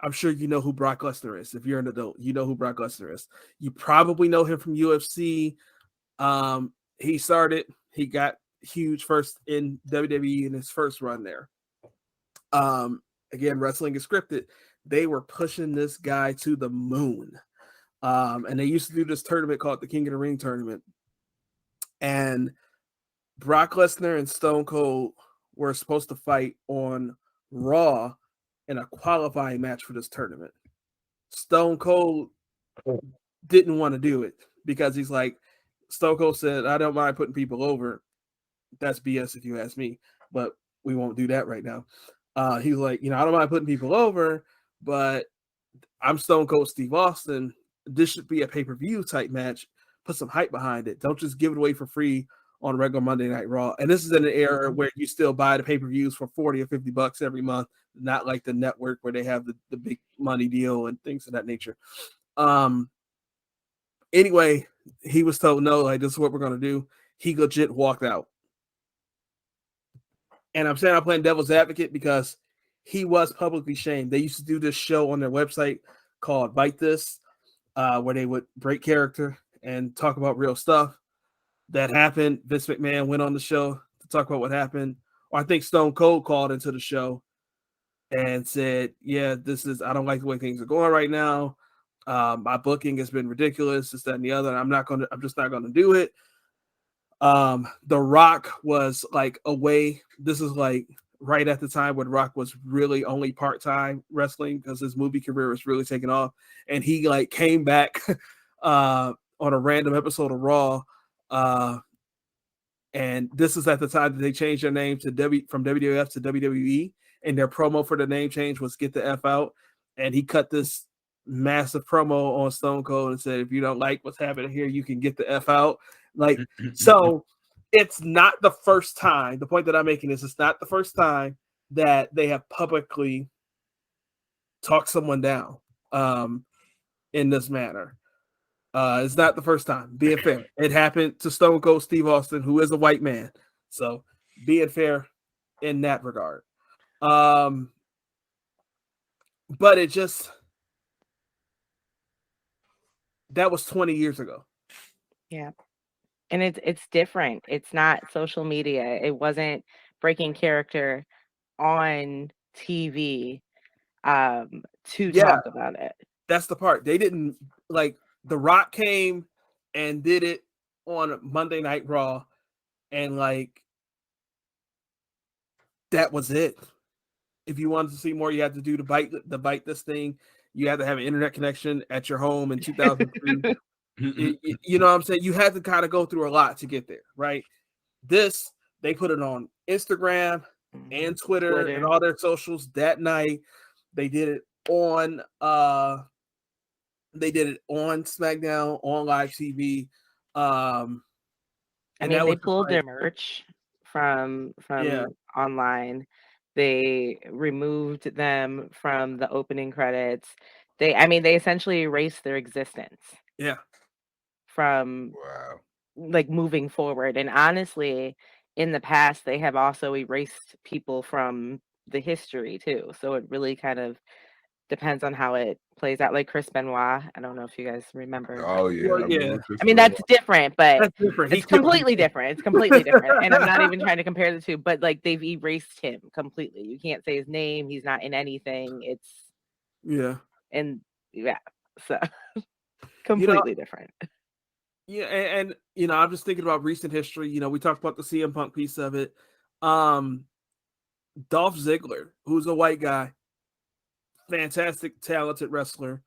I'm sure you know who Brock Lesnar is. If you're an adult, you know who Brock Lesnar is. You probably know him from UFC. He got huge first in WWE in his first run there. Again, wrestling is scripted. They were pushing this guy to the moon. And they used to do this tournament called the King of the Ring tournament. And Brock Lesnar and Stone Cold were supposed to fight on Raw in a qualifying match for this tournament. Stone Cold didn't want to do it because he's like, Stone Cold said, I don't mind putting people over. That's BS if you ask me, but we won't do that right now. He's like, I don't mind putting people over, but I'm Stone Cold Steve Austin. This should be a pay-per-view type match. Put some hype behind it. Don't just give it away for free on regular Monday Night Raw. And this is in an era where you still buy the pay-per-views for $40 or $50 every month, not like the network where they have the big money deal and things of that nature. Anyway, he was told, no, like, this is what we're going to do. He legit walked out. And I'm saying I'm playing devil's advocate because he was publicly shamed. They used to do this show on their website called Bite This, where they would break character and talk about real stuff that happened. Vince McMahon went on the show to talk about what happened. Or I think Stone Cold called into the show and said, yeah, I don't like the way things are going right now. My booking has been ridiculous, this, that, and the other. I'm just not going to do it. The Rock was like away. This is like right at the time when Rock was really only part-time wrestling because his movie career was really taking off. And he like came back on a random episode of Raw. And this is at the time that they changed their name from WWF to WWE. And their promo for the name change was "Get the F Out." And he cut this massive promo on Stone Cold and said, if you don't like what's happening here, you can get the F out. Like, so it's not the first time. The point that I'm making is it's not the first time that they have publicly talked someone down in this manner. It's not the first time. Being fair, it happened to Stone Cold Steve Austin, who is a white man. So being fair in that regard. But it just, that was 20 years ago. Yeah. And it's different. It's not social media. It wasn't breaking character on TV to talk about it. That's the part. They didn't, like, The Rock came and did it on Monday Night Raw, and like that was it. If you wanted to see more, you had to do the bite this thing. You had to have an internet connection at your home in 2003. You know what I'm saying? You had to kind of go through a lot to get there, right? This, they put it on Instagram and Twitter and all their socials that night. They did it on SmackDown on live TV. I mean, they pulled their merch from online. They removed them from the opening credits. They essentially erased their existence. Yeah. From like moving forward. And honestly, in the past, they have also erased people from the history too. So it really kind of depends on how it plays out. Like Chris Benoit, I don't know if you guys remember. Oh yeah, I mean that's different, but it's completely different. It's completely different, and I'm not even trying to compare the two. But like they've erased him completely. You can't say his name. He's not in anything. It's so completely different. Yeah, and you know, I'm just thinking about recent history. You know, we talked about the CM Punk piece of it. Dolph Ziggler, who's a white guy, fantastic, talented wrestler.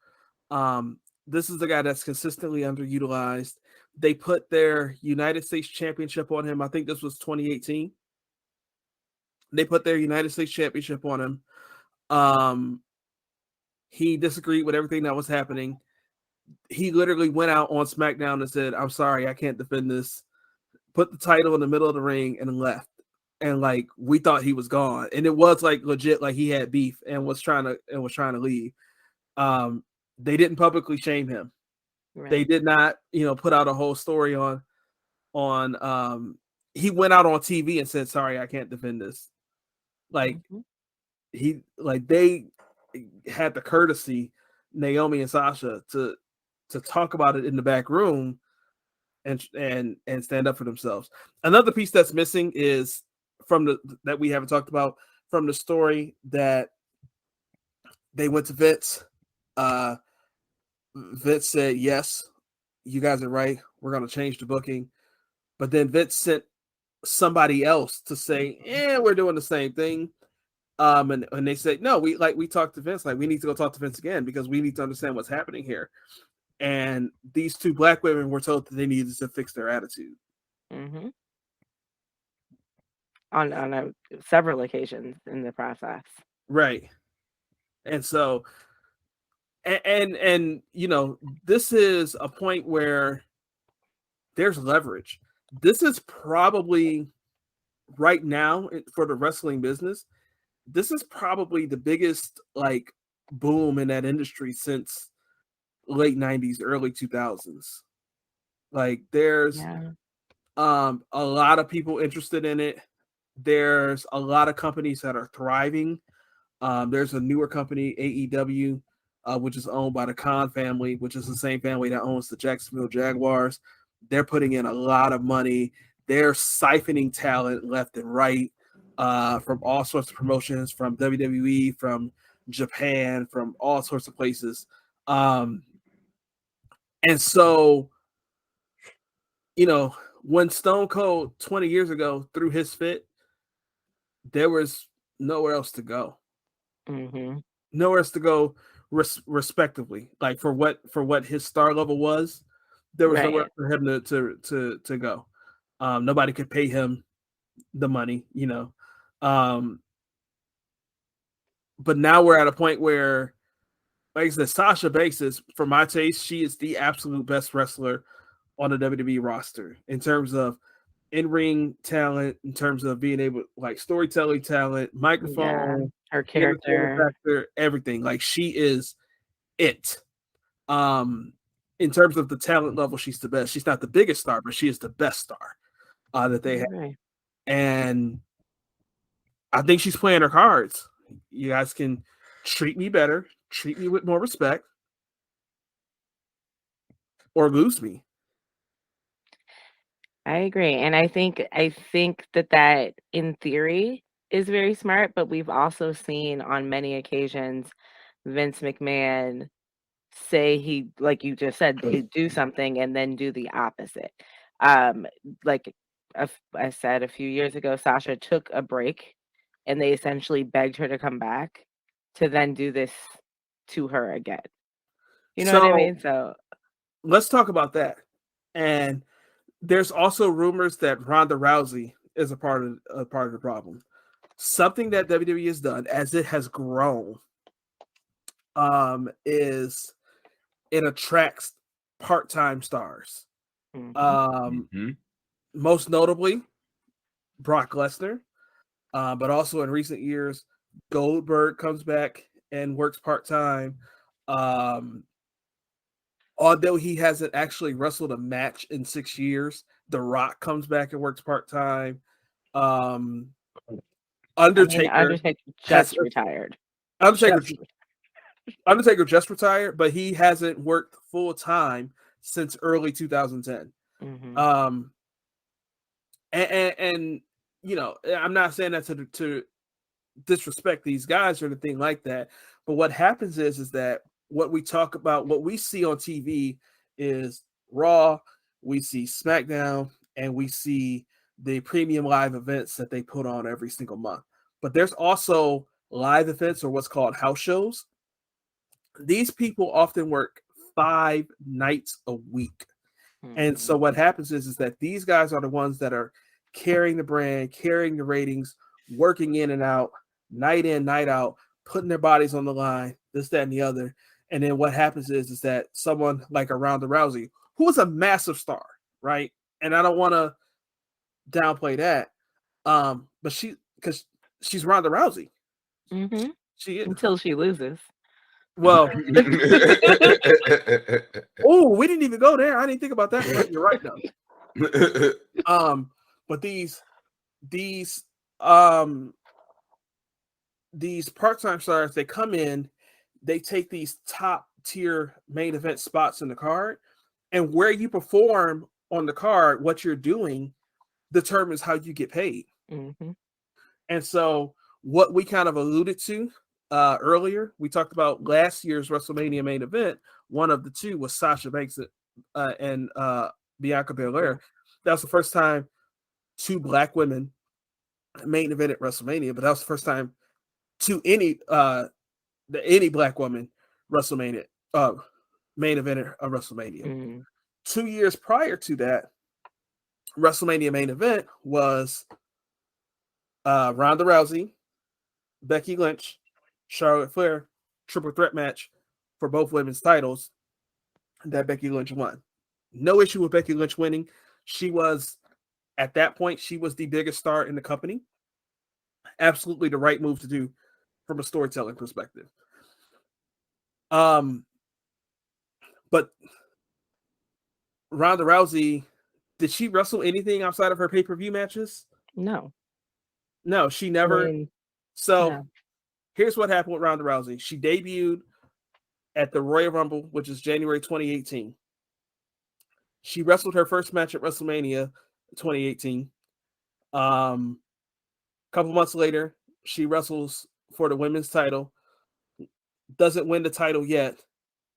This is the guy that's consistently underutilized. They put their United States Championship on him. I think this was 2018. They put their United States Championship on him. He disagreed with everything that was happening. He literally went out on SmackDown and said, "I'm sorry, I can't defend this." Put the title in the middle of the ring and left. And like we thought he was gone, and it was like legit, like he had beef and was trying to leave. They didn't publicly shame him. Right. They did not, put out a whole story on. He went out on TV and said, "Sorry, I can't defend this." Like they had the courtesy, Naomi and Sasha, to talk about it in the back room and stand up for themselves. Another piece that's missing is that we haven't talked about from the story that they went to Vince. Vince said, "Yes, you guys are right. We're going to change the booking." But then Vince sent somebody else to say, we're doing the same thing. And they said, "No, we talked to Vince. Like, we need to go talk to Vince again because we need to understand what's happening here." And these two black women were told that they needed to fix their attitude. Mm-hmm. On several occasions in the process. Right. And so, and this is a point where there's leverage. This is probably right now for the wrestling business. This is probably the biggest boom in that industry since late 90s, early 2000s. There's a lot of people interested in it. There's a lot of companies that are thriving. There's a newer company, AEW, which is owned by the Khan family, which is the same family that owns the Jacksonville Jaguars. They're putting in a lot of money. They're siphoning talent left and right from all sorts of promotions, from WWE, from Japan, from all sorts of places. And so, when Stone Cold 20 years ago threw his fit, there was nowhere else to go. Mm-hmm. Nowhere else to go, respectively. Like for what his star level was, there was nowhere for him to go. Nobody could pay him the money, But now we're at a point where, like I said, Sasha Banks is, for my taste, she is the absolute best wrestler on the WWE roster in terms of in-ring talent in terms of being able, like, storytelling talent, Yeah, microphone, her entertainment character. factor, everything. Like, she is it. In terms of the talent level, she's the best. She's not the biggest star, but she is the best star that they have. Right. And I think she's playing her cards. You guys can treat me better, treat me with more respect, or lose me. I agree. And I think that in theory is very smart, but we've also seen on many occasions Vince McMahon say he, like you just said, he'd do something and then do the opposite. Um, like I said a few years ago, Sasha took a break and they essentially begged her to come back to then do this to her again. You know what I So mean? So let's talk about that. And there's also rumors that Ronda Rousey is a part of the problem. Something that WWE has done as it has grown, is it attracts part-time stars. mhm. Most notably Brock Lesnar, but also in recent years Goldberg comes back and works part-time. Um, although he hasn't actually wrestled a match in 6 years, The Rock comes back and works part-time. Um, I mean, Undertaker Undertaker has just retired. Undertaker Just Undertaker just retired, but he hasn't worked full time since early 2010. hmm Um, and you know, I'm not saying that to disrespect these guys or anything like that, but what happens is that what we talk about, what we see on TV is Raw, we see SmackDown, and we see the premium live events that they put on every single month. But there's also live events or what's called house shows. These people often work 5 nights a week. And so what happens is that these guys are the ones that are carrying the brand, carrying the ratings, working in and out, night in, night out, putting their bodies on the line, this, that, and the other. And then what happens is that someone like a Ronda Rousey, who is a massive star, right? And I don't want to downplay that. But because she's Ronda Rousey. hmm She is. until she loses. Well, oh, we didn't even go there. I didn't think about that. But you're right though. But these um these part-time stars, they come in, they take these top tier main event spots in the card, and where you perform on the card, what you're doing determines how you get paid. hmm And so what we kind of alluded to earlier, we talked about last year's WrestleMania main event. One of the two was Sasha Banks and Bianca Belair. That was the first time two black women main event at WrestleMania, but that was the first time to any black woman WrestleMania main event at WrestleMania. hmm 2 years prior to that, WrestleMania main event was Ronda Rousey, Becky Lynch, Charlotte Flair, triple threat match for both women's titles that Becky Lynch won. No issue with Becky Lynch winning. She was, at that point, she was the biggest star in the company. Absolutely the right move to do from a storytelling perspective. But Ronda Rousey, did she wrestle anything outside of her pay-per-view matches? No. No, she I never. mean, So no. here's what happened with Ronda Rousey. She debuted at the Royal Rumble, which is January 2018. She wrestled her first match at WrestleMania 2018. A couple months later, she wrestles for the women's title. Doesn't win the title yet,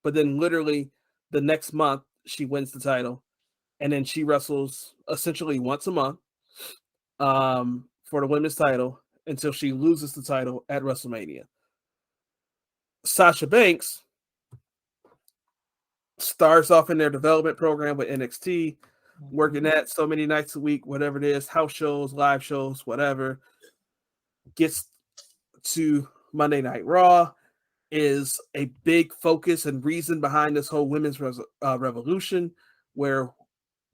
but then literally the next month she wins the title, and then she wrestles essentially once a month for the women's title until she loses the title at WrestleMania. Sasha Banks starts off in their development program with NXT, working that so many nights a week, whatever it is, house shows, live shows, whatever. Gets to Monday Night Raw, is a big focus and reason behind this whole women's revolution, where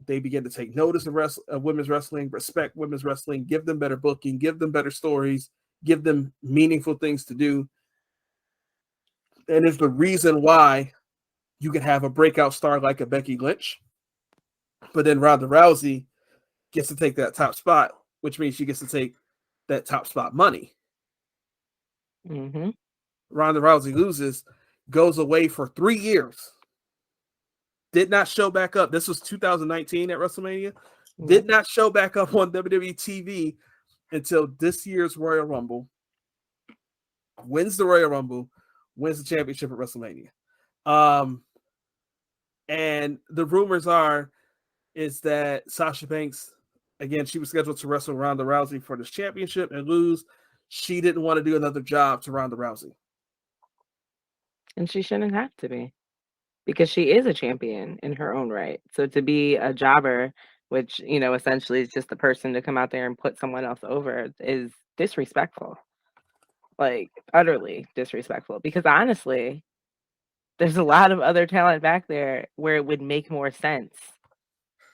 they begin to take notice of women's wrestling, respect women's wrestling, give them better booking, give them better stories, give them meaningful things to do. And it's the reason why you can have a breakout star like a Becky Lynch, but then Ronda Rousey gets to take that top spot, which means she gets to take that top spot money. Mm-hmm. Ronda Rousey loses, goes away for 3 years. Did not show back up. This was 2019 at WrestleMania. Did not show back up on WWE TV until this year's Royal Rumble. Wins the Royal Rumble, wins the championship at WrestleMania. And the rumors is that Sasha Banks, again, she was scheduled to wrestle Ronda Rousey for this championship and lose. She didn't want to do another job to Ronda Rousey. And she shouldn't have to be, because she is a champion in her own right. So to be a jobber, which, you know, essentially is just the person to come out there and put someone else over, is disrespectful. Like, utterly disrespectful. Because honestly, there's a lot of other talent back there where it would make more sense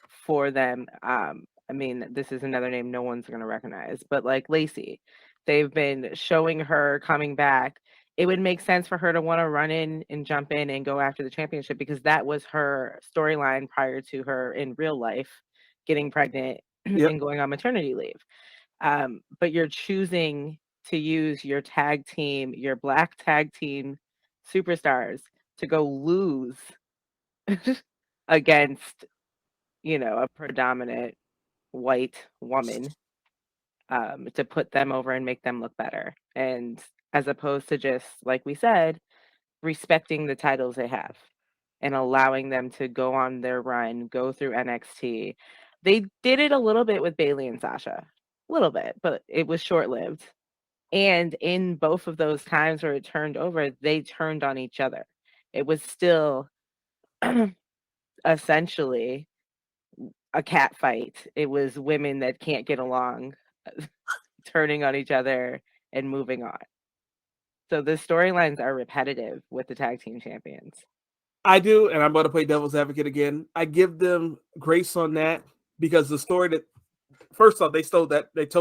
for them. I mean, this is another name no one's going to recognize, but like Lacey, they've been showing her coming back. It would make sense for her to want to run in and jump in and go after the championship, because that was her storyline prior to her in real life getting pregnant and going on maternity leave. But you're choosing to use your tag team, your black tag team superstars, to go lose against, you know, a predominant white woman, to put them over and make them look better. And as opposed to just, like we said, respecting the titles they have and allowing them to go on their run, go through NXT. They did it a little bit with Bayley and Sasha, a little bit, but it was short-lived. And in both of those times where it turned over, they turned on each other. It was still essentially a cat fight. It was women that can't get along, turning on each other and moving on. So the storylines are repetitive with the tag team champions. I do, and I'm going to play devil's advocate again. I give them grace on that, because the story that, first off, they told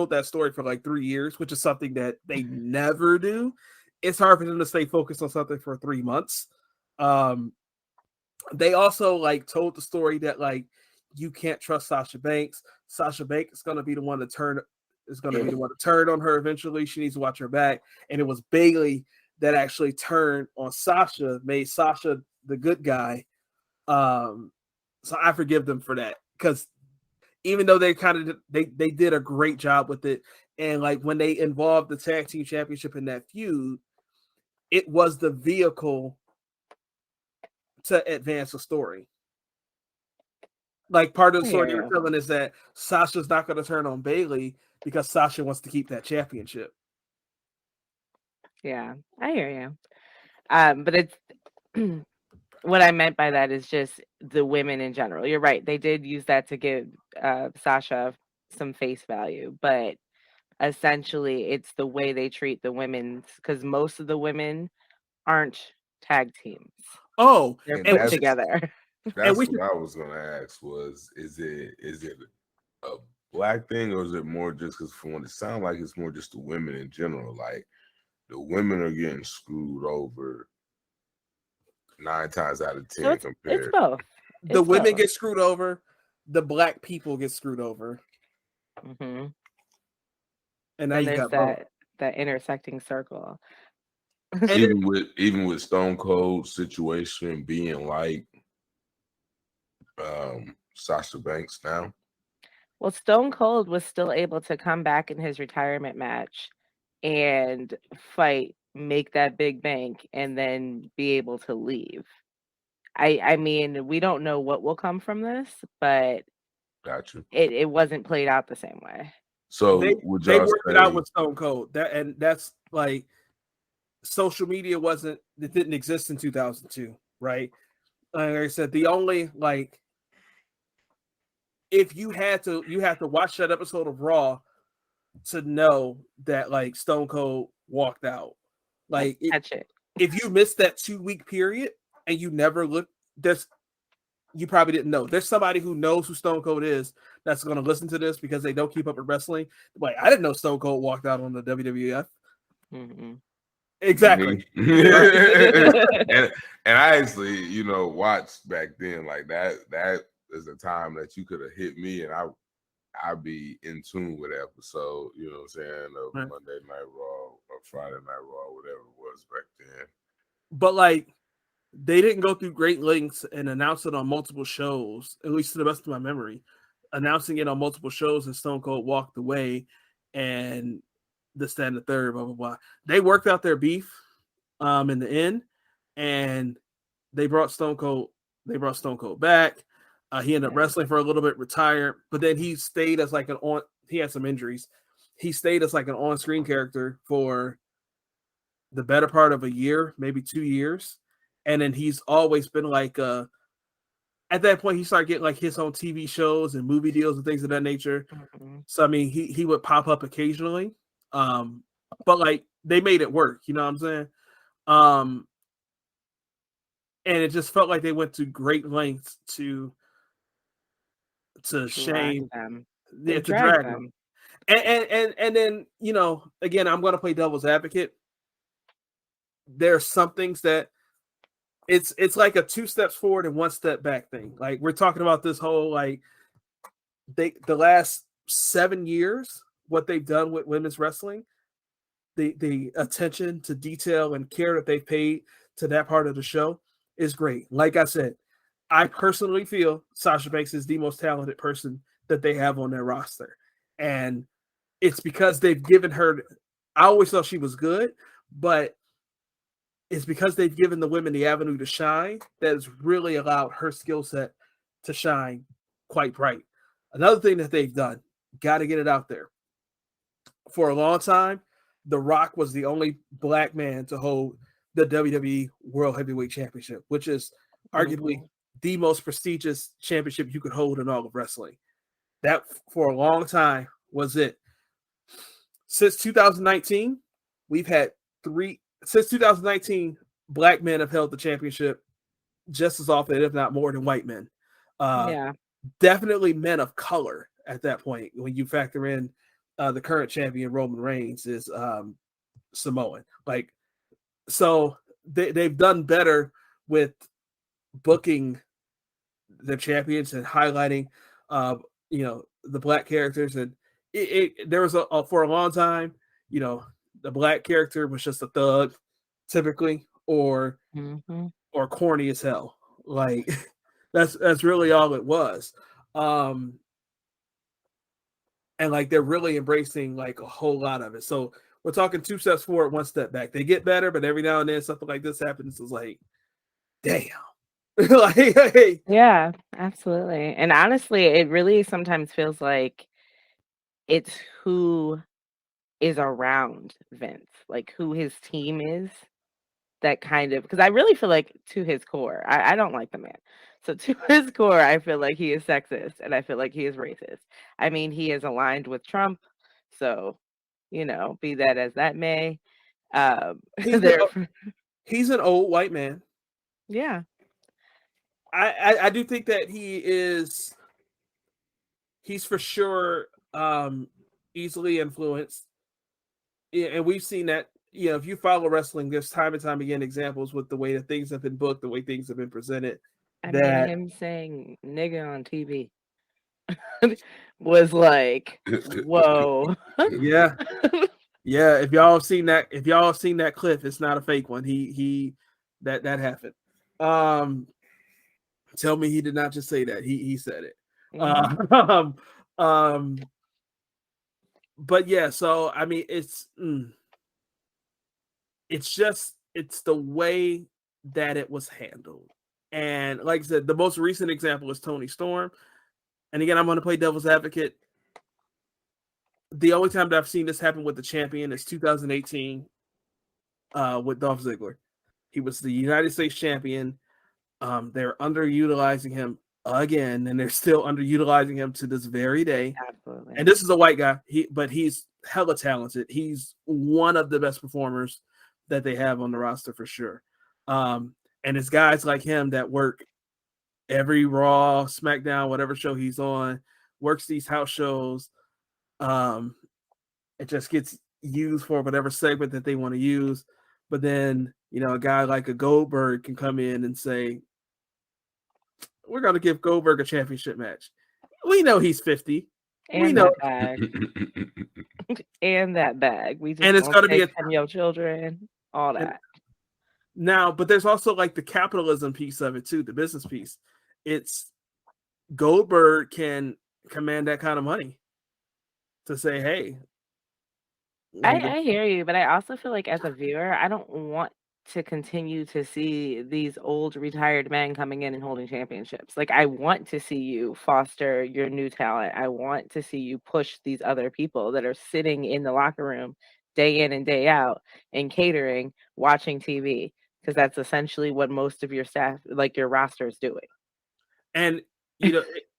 that story for like 3 years, which is something that they never do. It's hard for them to stay focused on something for 3 months. They also like told the story that like you can't trust Sasha Banks. Sasha Banks is going to be the one to turn on her eventually. She needs to watch her back. And it was Bayley that actually turned on Sasha, made Sasha the good guy. So I forgive them for that, because even though they did a great job with it, and like when they involved the tag team championship in that feud, it was the vehicle to advance the story. Like, part of the story they were telling is that Sasha's not going to turn on Bayley because Sasha wants to keep that championship. Yeah, I hear you. But it's what I meant by that is just the women in general. You're right. They did use that to give Sasha some face value, but essentially it's the way they treat the women, because most of the women aren't tag teams. Oh, they're put together. That's what I was going to ask was, is it a black thing, or is it more just because from what it sounds like, it's more just the women in general? Like, the women are getting screwed over 9 times out of 10 so compared. It's both. The women get screwed over. The black people get screwed over. Mm-hmm. And now you got that intersecting circle. even with Stone Cold situation being like Sasha Banks now. Well, Stone Cold was still able to come back in his retirement match and fight, make that big bank, and then be able to leave. I mean, we don't know what will come from this, but gotcha. It wasn't played out the same way. So they worked it out with Stone Cold. That's like, social media didn't exist in 2002, right? Like I said, the only like, if you have to watch that episode of Raw to know that like Stone Cold walked out. Like, catch it. If you missed that 2-week period and you never looked, you probably didn't know. There's somebody who knows who Stone Cold is that's going to listen to this because they don't keep up with wrestling. Like, I didn't know Stone Cold walked out on the WWF. Mm-hmm. Exactly. and I actually, you know, watched back then. Like that is a time that you could have hit me, and I'd be in tune with that episode. You know what I'm saying? Of Right. Monday Night Raw or Friday Night Raw, whatever it was back then. But like, they didn't go through great lengths and announce it on multiple shows, at least to the best of my memory, announcing it on multiple shows, and Stone Cold walked away, and this, that, and the third, blah, blah, blah. They worked out their beef in the end, and they brought Stone Cold back. He ended up wrestling for a little bit, retired, but then he stayed as like he had some injuries. He stayed as like an on-screen character for the better part of a year, maybe 2 years. And then he's always been like, at that point, he started getting like his own TV shows and movie deals and things of that nature. Mm-hmm. So, I mean, he would pop up occasionally. But like, they made it work, you know what I'm saying? And it just felt like they went to great lengths to shame them. Yeah, to drag them. And then, you know, again, I'm gonna play devil's advocate. There's some things that it's like a 2 steps forward and 1 step back thing. Like, we're talking about this whole like the last 7 years, what they've done with women's wrestling, the attention to detail and care that they've paid to that part of the show is great. Like I said, I personally feel Sasha Banks is the most talented person that they have on their roster. And it's because they've given her, I always thought she was good, but it's because they've given the women the avenue to shine that has really allowed her skill set to shine quite bright. Another thing that they've done, got to get it out there. For a long time, The Rock was the only black man to hold the WWE World Heavyweight Championship, which is arguably the most prestigious championship you could hold in all of wrestling. That, for a long time, was it. Since 2019, we've had since 2019, black men have held the championship just as often, if not more, than white men. Definitely men of color at that point. When you factor in the current champion, Roman Reigns, is Samoan. Like, so they've done better with booking the champions and highlighting, you know, the black characters. And there was for a long time, you know, the black character was just a thug, typically, or corny as hell. Like, that's really all it was. And like, they're really embracing like a whole lot of it. So we're talking 2 steps forward, 1 step back. They get better, but every now and then something like this happens. It's like, damn. Like, yeah, absolutely. And honestly, it really sometimes feels like it's who is around Vince, like who his team is, that kind of, because I really feel like to his core, I don't like the man. So to his core, I feel like he is sexist and I feel like he is racist. I mean, he is aligned with Trump. So, you know, be that as that may. He's an old white man. Yeah. I do think that he's for sure easily influenced. And we've seen that, you know, if you follow wrestling, there's time and time again examples with the way that things have been booked, the way things have been presented. I mean, him saying nigga on TV was like, whoa. Yeah. Yeah. If y'all have seen that clip, it's not a fake one. That happened. Tell me he did not just say that. He said it. But yeah, so I mean, it's the way that it was handled. And like I said, the most recent example is Tony Storm. And again, I'm going to play devil's advocate. The only time that I've seen this happen with the champion is 2018 with Dolph Ziggler. He was the United States champion. They're underutilizing him again, and they're still underutilizing him to this very day. Absolutely. And this is a white guy, but he's hella talented. He's one of the best performers that they have on the roster for sure. And it's guys like him that work every Raw, SmackDown, whatever show he's on, works these house shows. It just gets used for whatever segment that they want to use. But then, a guy like a Goldberg can come in and say, we're going to give Goldberg a championship match. We know he's 50. We And know. that bag. And that bag. We just And it's gonna going to be take from your children, all that. Now, but there's also like the capitalism piece of it too, the business piece. It's Goldberg can command that kind of money to say, hey. I hear you, but I also feel like as a viewer, I don't want to continue to see these old retired men coming in and holding championships. Like, I want to see you foster your new talent. I want to see you push these other people that are sitting in the locker room day in and day out and catering, watching TV, because that's essentially what most of your staff, like your roster, is doing. And,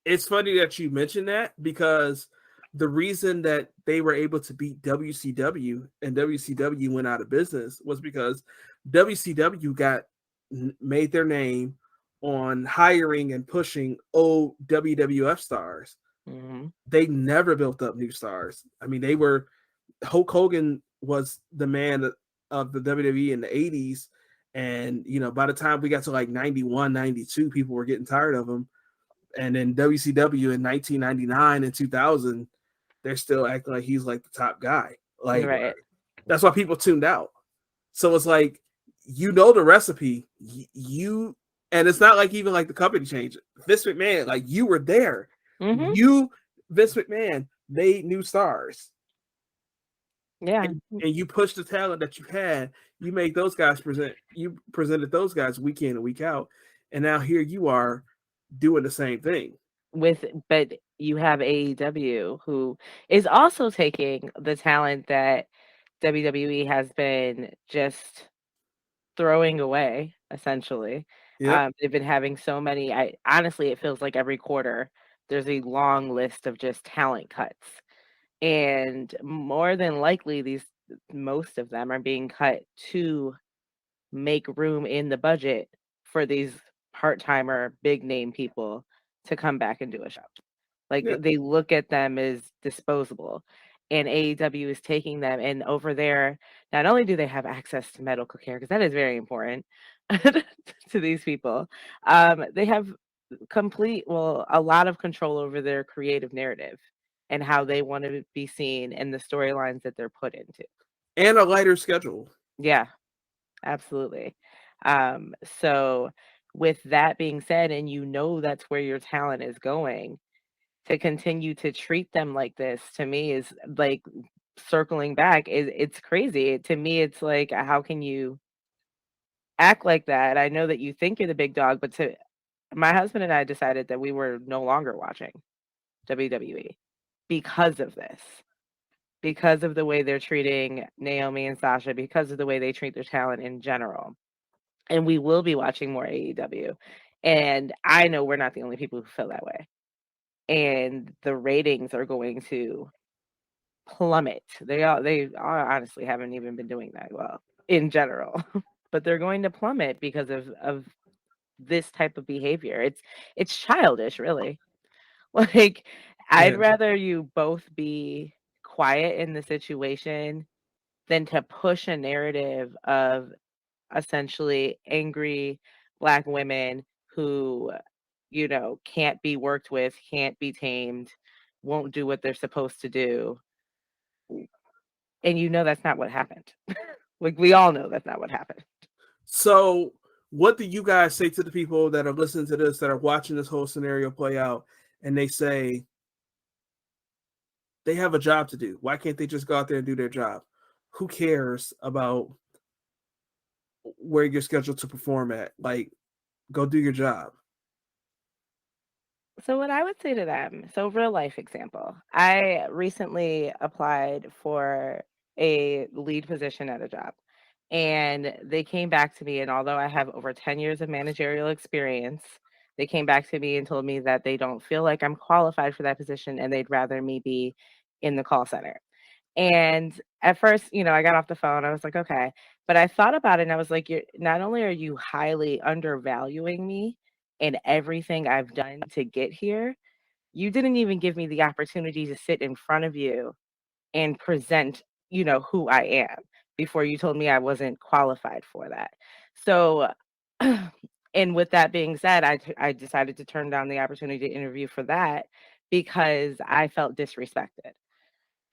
it's funny that you mentioned that, because the reason that they were able to beat WCW and WCW went out of business was because WCW made their name on hiring and pushing old WWF stars. Mm-hmm. They never built up new stars. I mean, Hulk Hogan was the man of the WWE in the 80s. And, by the time we got to like 91, 92, people were getting tired of him. And then WCW in 1999 and 2000, they're still acting like he's like the top guy. Like, right. That's why people tuned out. So it's like, the recipe, and it's not like even like the company changed it. Vince McMahon, like, you were there. Mm-hmm. Vince McMahon made new stars. Yeah. And you pushed the talent that you had. You made those guys presented those guys week in and week out. And now here you are doing the same thing. But you have AEW, who is also taking the talent that WWE has been just throwing away, essentially. Yeah. They've been having so many. Honestly, it feels like every quarter there's a long list of just talent cuts, and more than likely, most of them are being cut to make room in the budget for these part-timer big name people to come back and do a show. Like, they look at them as disposable, and AEW is taking them, and over there, not only do they have access to medical care, because that is very important to these people, they have a lot of control over their creative narrative and how they want to be seen and the storylines that they're put into. And a lighter schedule. Yeah, absolutely. So with that being said, and that's where your talent is going, to continue to treat them like this, to me, is like circling back. It's crazy. To me, it's like, how can you act like that? I know that you think you're the big dog, but my husband and I decided that we were no longer watching WWE because of this. Because of the way they're treating Naomi and Sasha, because of the way they treat their talent in general. And we will be watching more AEW. And I know we're not the only people who feel that way. And the ratings are going to plummet. They honestly haven't even been doing that well in general, but they're going to plummet because of this type of behavior. It's childish, really. Like, I'd rather you both be quiet in the situation than to push a narrative of essentially angry Black women who, can't be worked with, can't be tamed, won't do what they're supposed to do. And that's not what happened. Like, we all know that's not what happened. So what do you guys say to the people that are listening to this, that are watching this whole scenario play out, and they say they have a job to do? Why can't they just go out there and do their job? Who cares about where you're scheduled to perform at? Like, go do your job. So what I would say to them, so real life example, I recently applied for a lead position at a job, and they came back to me, and although I have over 10 years of managerial experience, they came back to me and told me that they don't feel like I'm qualified for that position, and they'd rather me be in the call center. And at first, I got off the phone. I was like, okay. But I thought about it, and I was like, not only are you highly undervaluing me, and everything I've done to get here, you didn't even give me the opportunity to sit in front of you and present, who I am before you told me I wasn't qualified for that. So, and with that being said, I decided to turn down the opportunity to interview for that because I felt disrespected.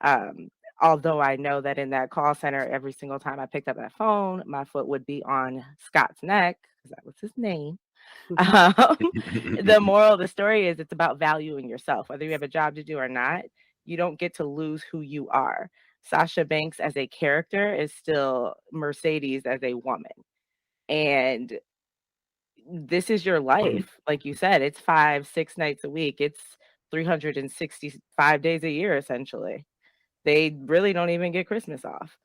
Um, Although I know that in that call center, every single time I picked up that phone, my foot would be on Scott's neck because that was his name. The moral of the story is it's about valuing yourself, whether you have a job to do or not. You don't get to lose who you are. Sasha Banks as a character is still Mercedes as a woman. And this is your life. Like you said, it's 5, 6 nights a week. It's 365 days a year, essentially. They really don't even get Christmas off.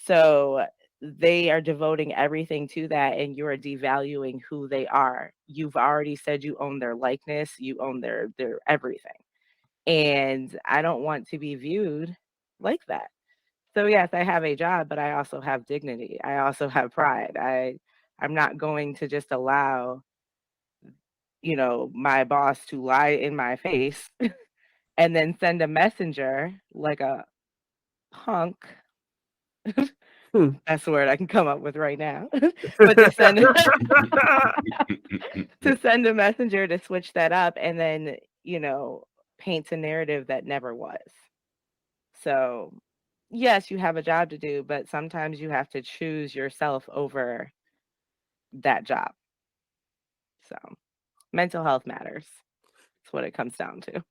So they are devoting everything to that, and you are devaluing who they are. You've already said you own their likeness, you own their everything. And I don't want to be viewed like that. So yes, I have a job, but I also have dignity. I also have pride. I'm not going to just allow, my boss to lie in my face and then send a messenger like a punk. That's the word I can come up with right now. But to send a messenger to switch that up and then, paints a narrative that never was. So, yes, you have a job to do, but sometimes you have to choose yourself over that job. So, mental health matters. That's what it comes down to.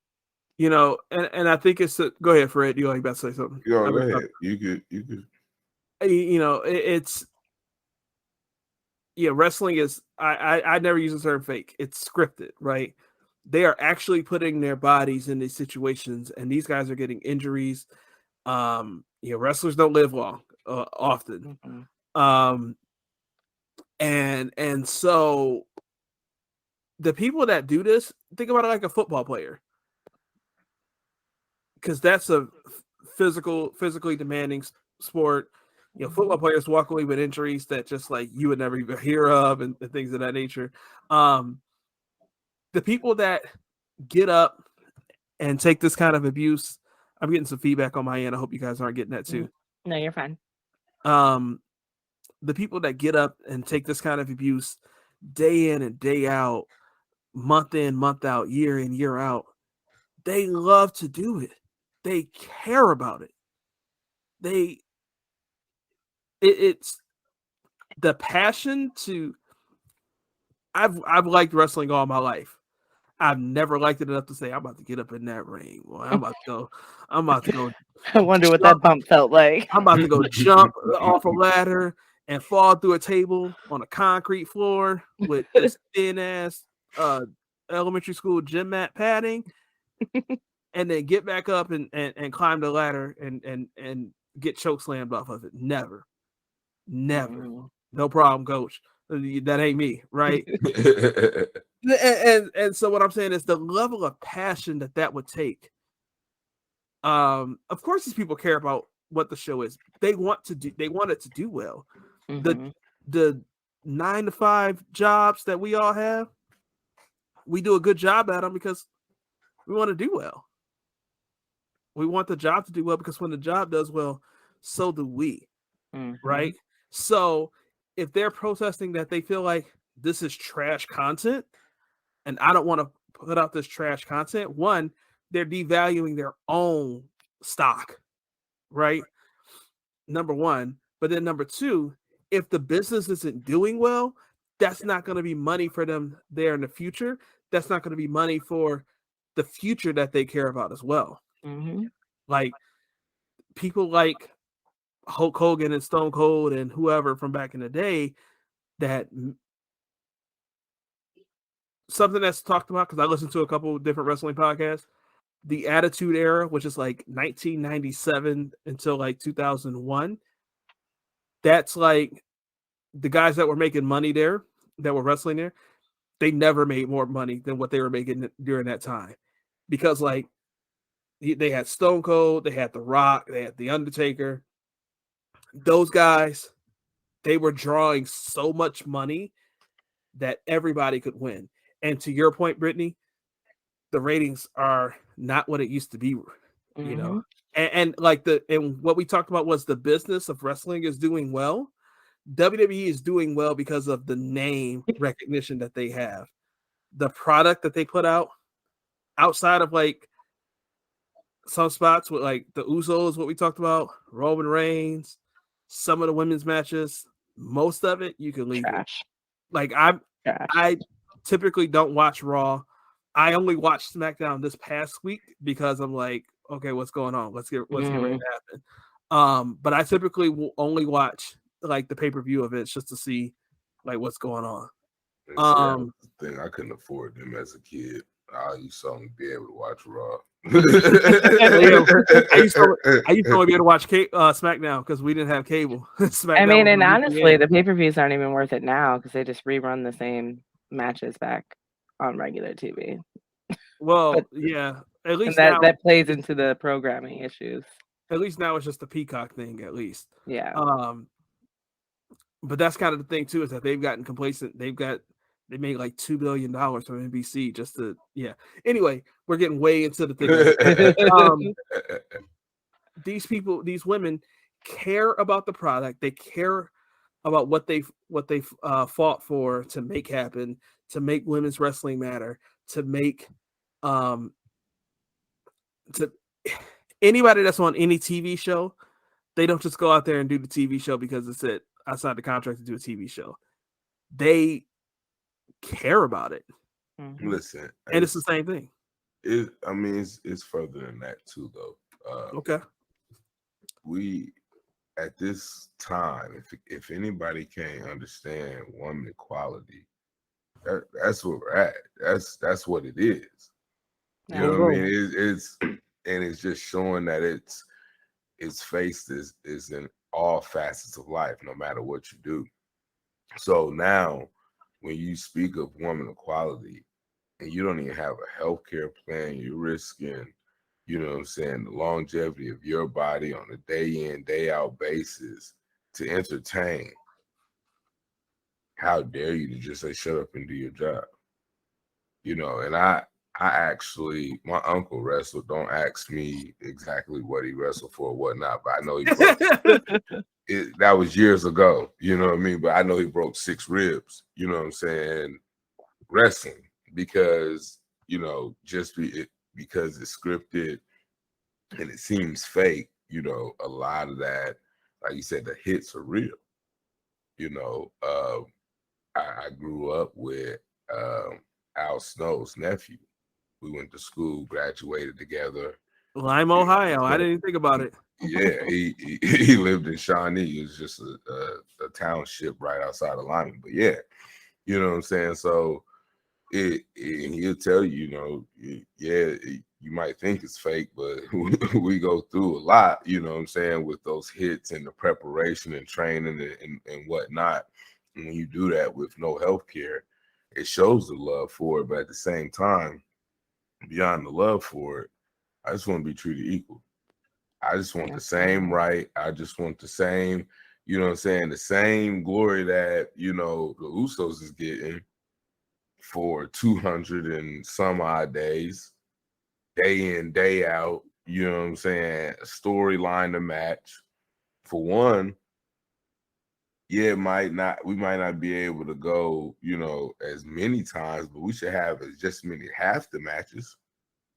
And I think it's go ahead, Fred. You about to say something? Go ahead. You could. It's wrestling is I never use the term fake. It's scripted, right? They are actually putting their bodies in these situations, and these guys are getting injuries. Wrestlers don't live long often. Mm-hmm. And so the people that do this, think about it like a football player, because that's a physically demanding sport. Football players walk away with injuries that just like you would never even hear of and things of that nature. The people that get up and take this kind of abuse, I'm getting some feedback on my end. I hope you guys aren't getting that too. No, you're fine. The people that get up and take this kind of abuse day in and day out, month in, month out, year in, year out, they love to do it. They care about it. It's the passion to. I've liked wrestling all my life. I've never liked it enough to say I'm about to get up in that ring. Boy, I'm about to go. I wonder what that bump felt like. I'm about to go jump off a ladder and fall through a table on a concrete floor with this thin ass elementary school gym mat padding, and then get back up and climb the ladder and get choke slammed off of it. Never. No problem, coach. That ain't me, right? and so what I'm saying is the level of passion that would take. Of course, these people care about what the show is. They want it to do well. Mm-hmm. The 9-to-5 jobs that we all have, we do a good job at them because we want to do well. We want the job to do well because when the job does well, so do we, right? So if they're protesting that they feel like this is trash content and I don't want to put out this trash content, one, they're devaluing their own stock, right? Number one. But then number two, if the business isn't doing well, that's not going to be money for them there in the future. That's not going to be money for the future that they care about as well. Like people like Hulk Hogan and Stone Cold and whoever from back in the day, that something that's talked about, because I listened to a couple of different wrestling podcasts, the Attitude Era, which is like 1997 until like 2001. That's like the guys that were making money there, that were wrestling there, they never made more money than what they were making during that time. Because like they had Stone Cold, they had The Rock, they had The Undertaker. Those guys, they were drawing so much money that everybody could win. And to your point, Brittany, the ratings are not what it used to be, you know. And what we talked about was the business of wrestling is doing well. WWE is doing well because of the name recognition that they have. The product that they put out outside of like some spots with like the Usos, what we talked about, Roman Reigns, some of the women's matches, most of it you can leave it. Like I typically don't watch Raw. I only watched SmackDown this past week because I'm like, okay, what's going on? Let's get ready to happen. But I typically will only watch like the pay-per-view of it just to see like what's going on. The thing, I couldn't afford them as a kid. I used to only be able to watch Raw. I used to only be able to watch SmackDown because we didn't have cable. I mean, and honestly, the pay-per-views aren't even worth it now because they just rerun the same matches back on regular TV. Well, yeah, at least that plays into the programming issues. At least now it's just the Peacock thing, at least. Yeah. But that's kind of the thing too, is that they've gotten complacent. They made like $2 billion from NBC just to, yeah. Anyway, we're getting way into the thing. These women care about the product. They care about what they fought for to make happen, to make women's wrestling matter, to make to anybody that's on any TV show. They don't just go out there and do the TV show because it's outside the contract to do a TV show. They care about it. Listen, and it's the same thing. It's further than that too, though. Okay. We at this time, if anybody can't understand woman equality, that's where we're at. That's what it is. You know what I mean? It's just showing that its face is in all facets of life, no matter what you do. So now, when you speak of woman equality, and you don't even have a healthcare plan, you're risking, you know what I'm saying, the longevity of your body on a day in, day out basis to entertain. How dare you to just say, shut up and do your job? You know, and I actually, my uncle wrestled. Don't ask me exactly what he wrestled for or whatnot, but I know he broke that was years ago, you know what I mean? But I know he broke 6 ribs, you know what I'm saying, wrestling, because, you know, because it's scripted and it seems fake, you know, a lot of that, like you said, the hits are real. You know, I grew up with Al Snow's nephew. We went to school, graduated together. Lime, Ohio. I didn't even think about it. Yeah, he lived in Shawnee. It was just a township right outside of Lyman. But yeah, you know what I'm saying? So he'll tell you, you know, you might think it's fake, but we go through a lot, you know what I'm saying, with those hits and the preparation and training and whatnot. And when you do that with no health care, it shows the love for it. But at the same time, beyond the love for it, I just want to be treated equal. I just want the same right. I just want the same, you know what I'm saying, the same glory that, you know, the Usos is getting for 200 and some odd days, day in, day out, you know what I'm saying, a storyline to match. For one, yeah, we might not be able to go, you know, as many times, but we should have just many half the matches.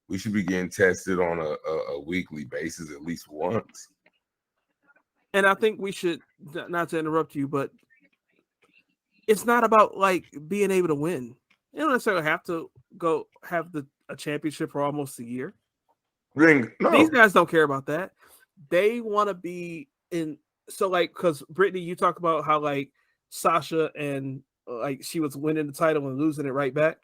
We should be getting tested on a weekly basis at least once. And I think we should, not to interrupt you, but it's not about like being able to win. You don't necessarily have to go have a championship for almost a year. No. These guys don't care about that. They want to be in. So like, because Brittany, you talked about how like Sasha and like she was winning the title and losing it right back.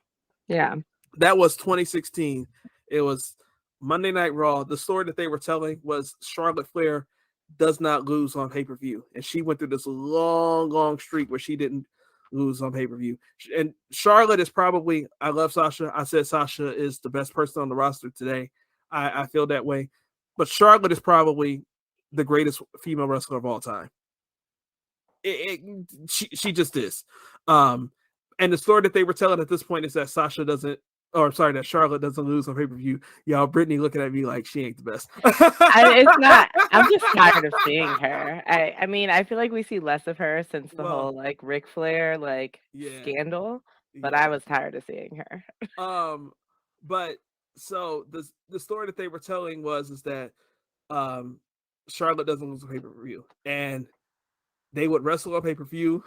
Yeah. That was 2016. It was Monday Night Raw. The story that they were telling was Charlotte Flair does not lose on pay-per-view. And she went through this long, long streak where she didn't lose on pay-per-view. And Charlotte is probably, I love Sasha. I said Sasha is the best person on the roster today. I feel that way. But Charlotte is probably the greatest female wrestler of all time. She just is. And the story that they were telling at this point is that that Charlotte doesn't lose on pay-per-view. Y'all, Brittany looking at me like she ain't the best. It's not. I'm just tired of seeing her. I mean, I feel like we see less of her since the whole like Ric Flair scandal. But I was tired of seeing her. But so the story that they were telling is that Charlotte doesn't lose a pay-per-view, and they would wrestle on pay-per-view,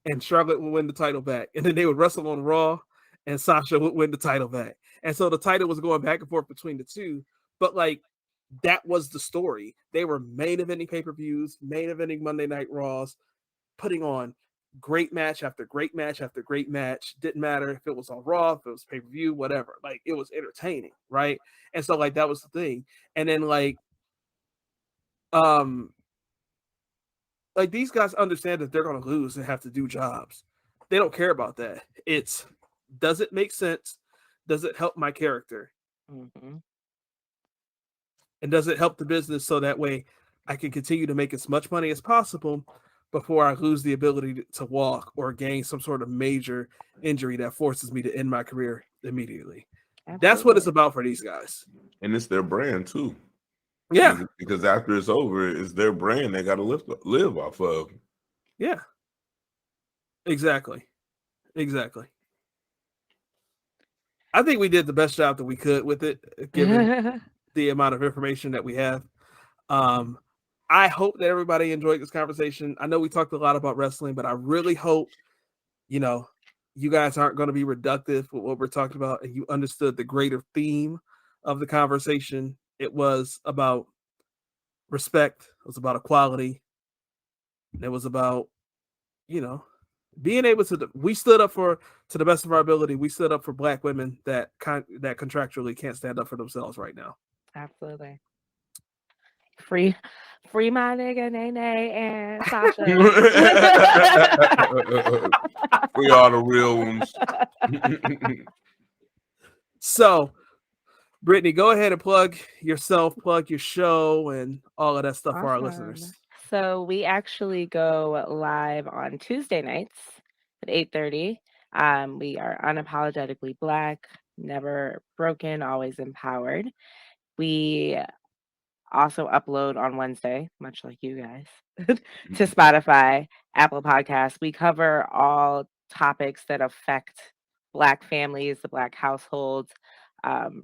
and Charlotte would win the title back, and then they would wrestle on Raw, and Sasha would win the title back, and so the title was going back and forth between the two. But like that was the story. They were main eventing pay-per-views, main eventing Monday Night Raws, putting on great match after great match after great match. Didn't matter if it was on Raw, if it was pay-per-view, whatever. Like it was entertaining, right? And so like that was the thing. And then like these guys understand that they're gonna lose and have to do jobs. They don't care about that. It's does it make sense? Does it help my character? Mm-hmm. And does it help the business so that way I can continue to make as much money as possible before I lose the ability to walk or gain some sort of major injury that forces me to end my career immediately. Absolutely. That's what it's about for these guys. And it's their brand too. Yeah. Because after it's over, it's their brand they got to live off of. Yeah. Exactly. I think we did the best job that we could with it, given the amount of information that we have. I hope that everybody enjoyed this conversation. I know we talked a lot about wrestling, but I really hope, you guys aren't going to be reductive with what we're talking about, and you understood the greater theme of the conversation. It was about respect. It was about equality. It was about, being able to. We stood up to the best of our ability. We stood up for Black women that contractually can't stand up for themselves right now. Absolutely. Free my nigga Nene and Sasha. We are the real ones. So, Brittany, go ahead and plug yourself, plug your show, and all of that stuff for our listeners. So we actually go live on Tuesday nights at 8:30. We are Unapologetically Black, never broken, always empowered. We also upload on Wednesday, much like you guys, to Spotify, Apple Podcasts. We cover all topics that affect Black families, the Black households.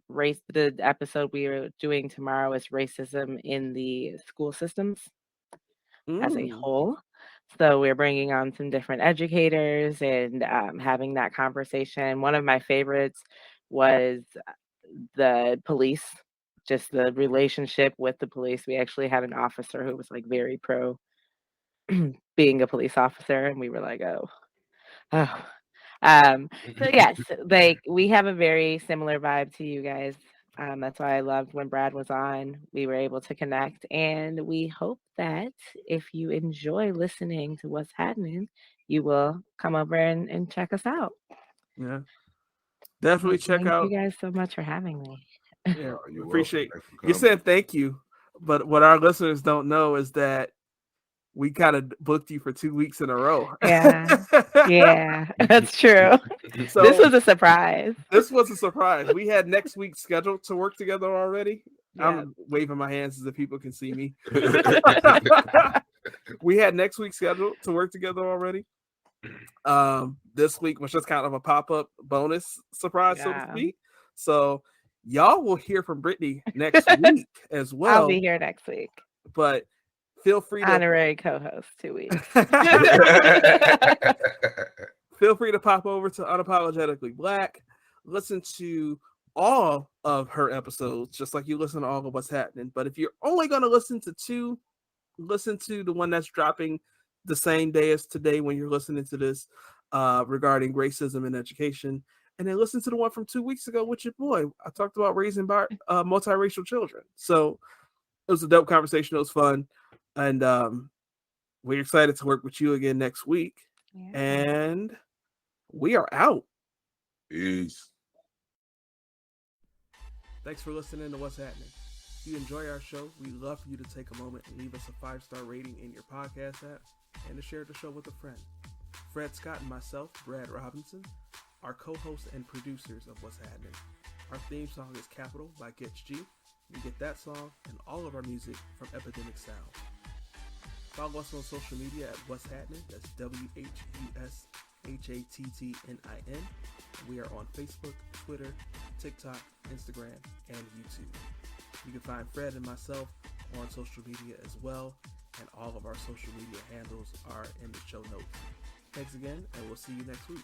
Race. The episode we are doing tomorrow is racism in the school systems as a whole. So we're bringing on some different educators and having that conversation. One of my favorites was the police. Just the relationship with the police. We actually had an officer who was like very pro being a police officer, and we were like, oh. So yes, like we have a very similar vibe to you guys. That's why I loved when Brad was on. We were able to connect, and we hope that if you enjoy listening to what's happening, you will come over and check us out. Yeah, definitely check out. Thank you guys so much for having me. Yeah, appreciate you said thank you, but what our listeners don't know is that we kind of booked you for 2 weeks in a row. Yeah, that's true. So this was a surprise. We had next week scheduled to work together already. Yeah. I'm waving my hands as if people can see me. We had next week scheduled to work together already. This week was just kind of a pop-up bonus surprise, so to speak. So y'all will hear from Brittany next week as well. I'll be here next week. But feel free to honorary co-host 2 weeks. Feel free to pop over to Unapologetically Black. Listen to all of her episodes, just like you listen to all of what's happening. But if you're only going to listen to 2, listen to the one that's dropping the same day as today when you're listening to this regarding racism in education. And then listen to the one from 2 weeks ago with your boy. I talked about raising multiracial children. So it was a dope conversation. It was fun. And we're excited to work with you again next week. Yeah. And we are out. Peace. Thanks for listening to What's Happening. If you enjoy our show, we'd love for you to take a moment and leave us a 5-star rating in your podcast app and to share the show with a friend. Fred Scott and myself, Brad Robinson, are co-hosts and producers of What's Happening. Our theme song is Capital by Getz G. You can get that song and all of our music from Epidemic Sound. Follow us on social media at What's Happening. That's WHUSHATTNIN. We are on Facebook, Twitter, TikTok, Instagram, and YouTube. You can find Fred and myself on social media as well, and all of our social media handles are in the show notes. Thanks again, and we'll see you next week.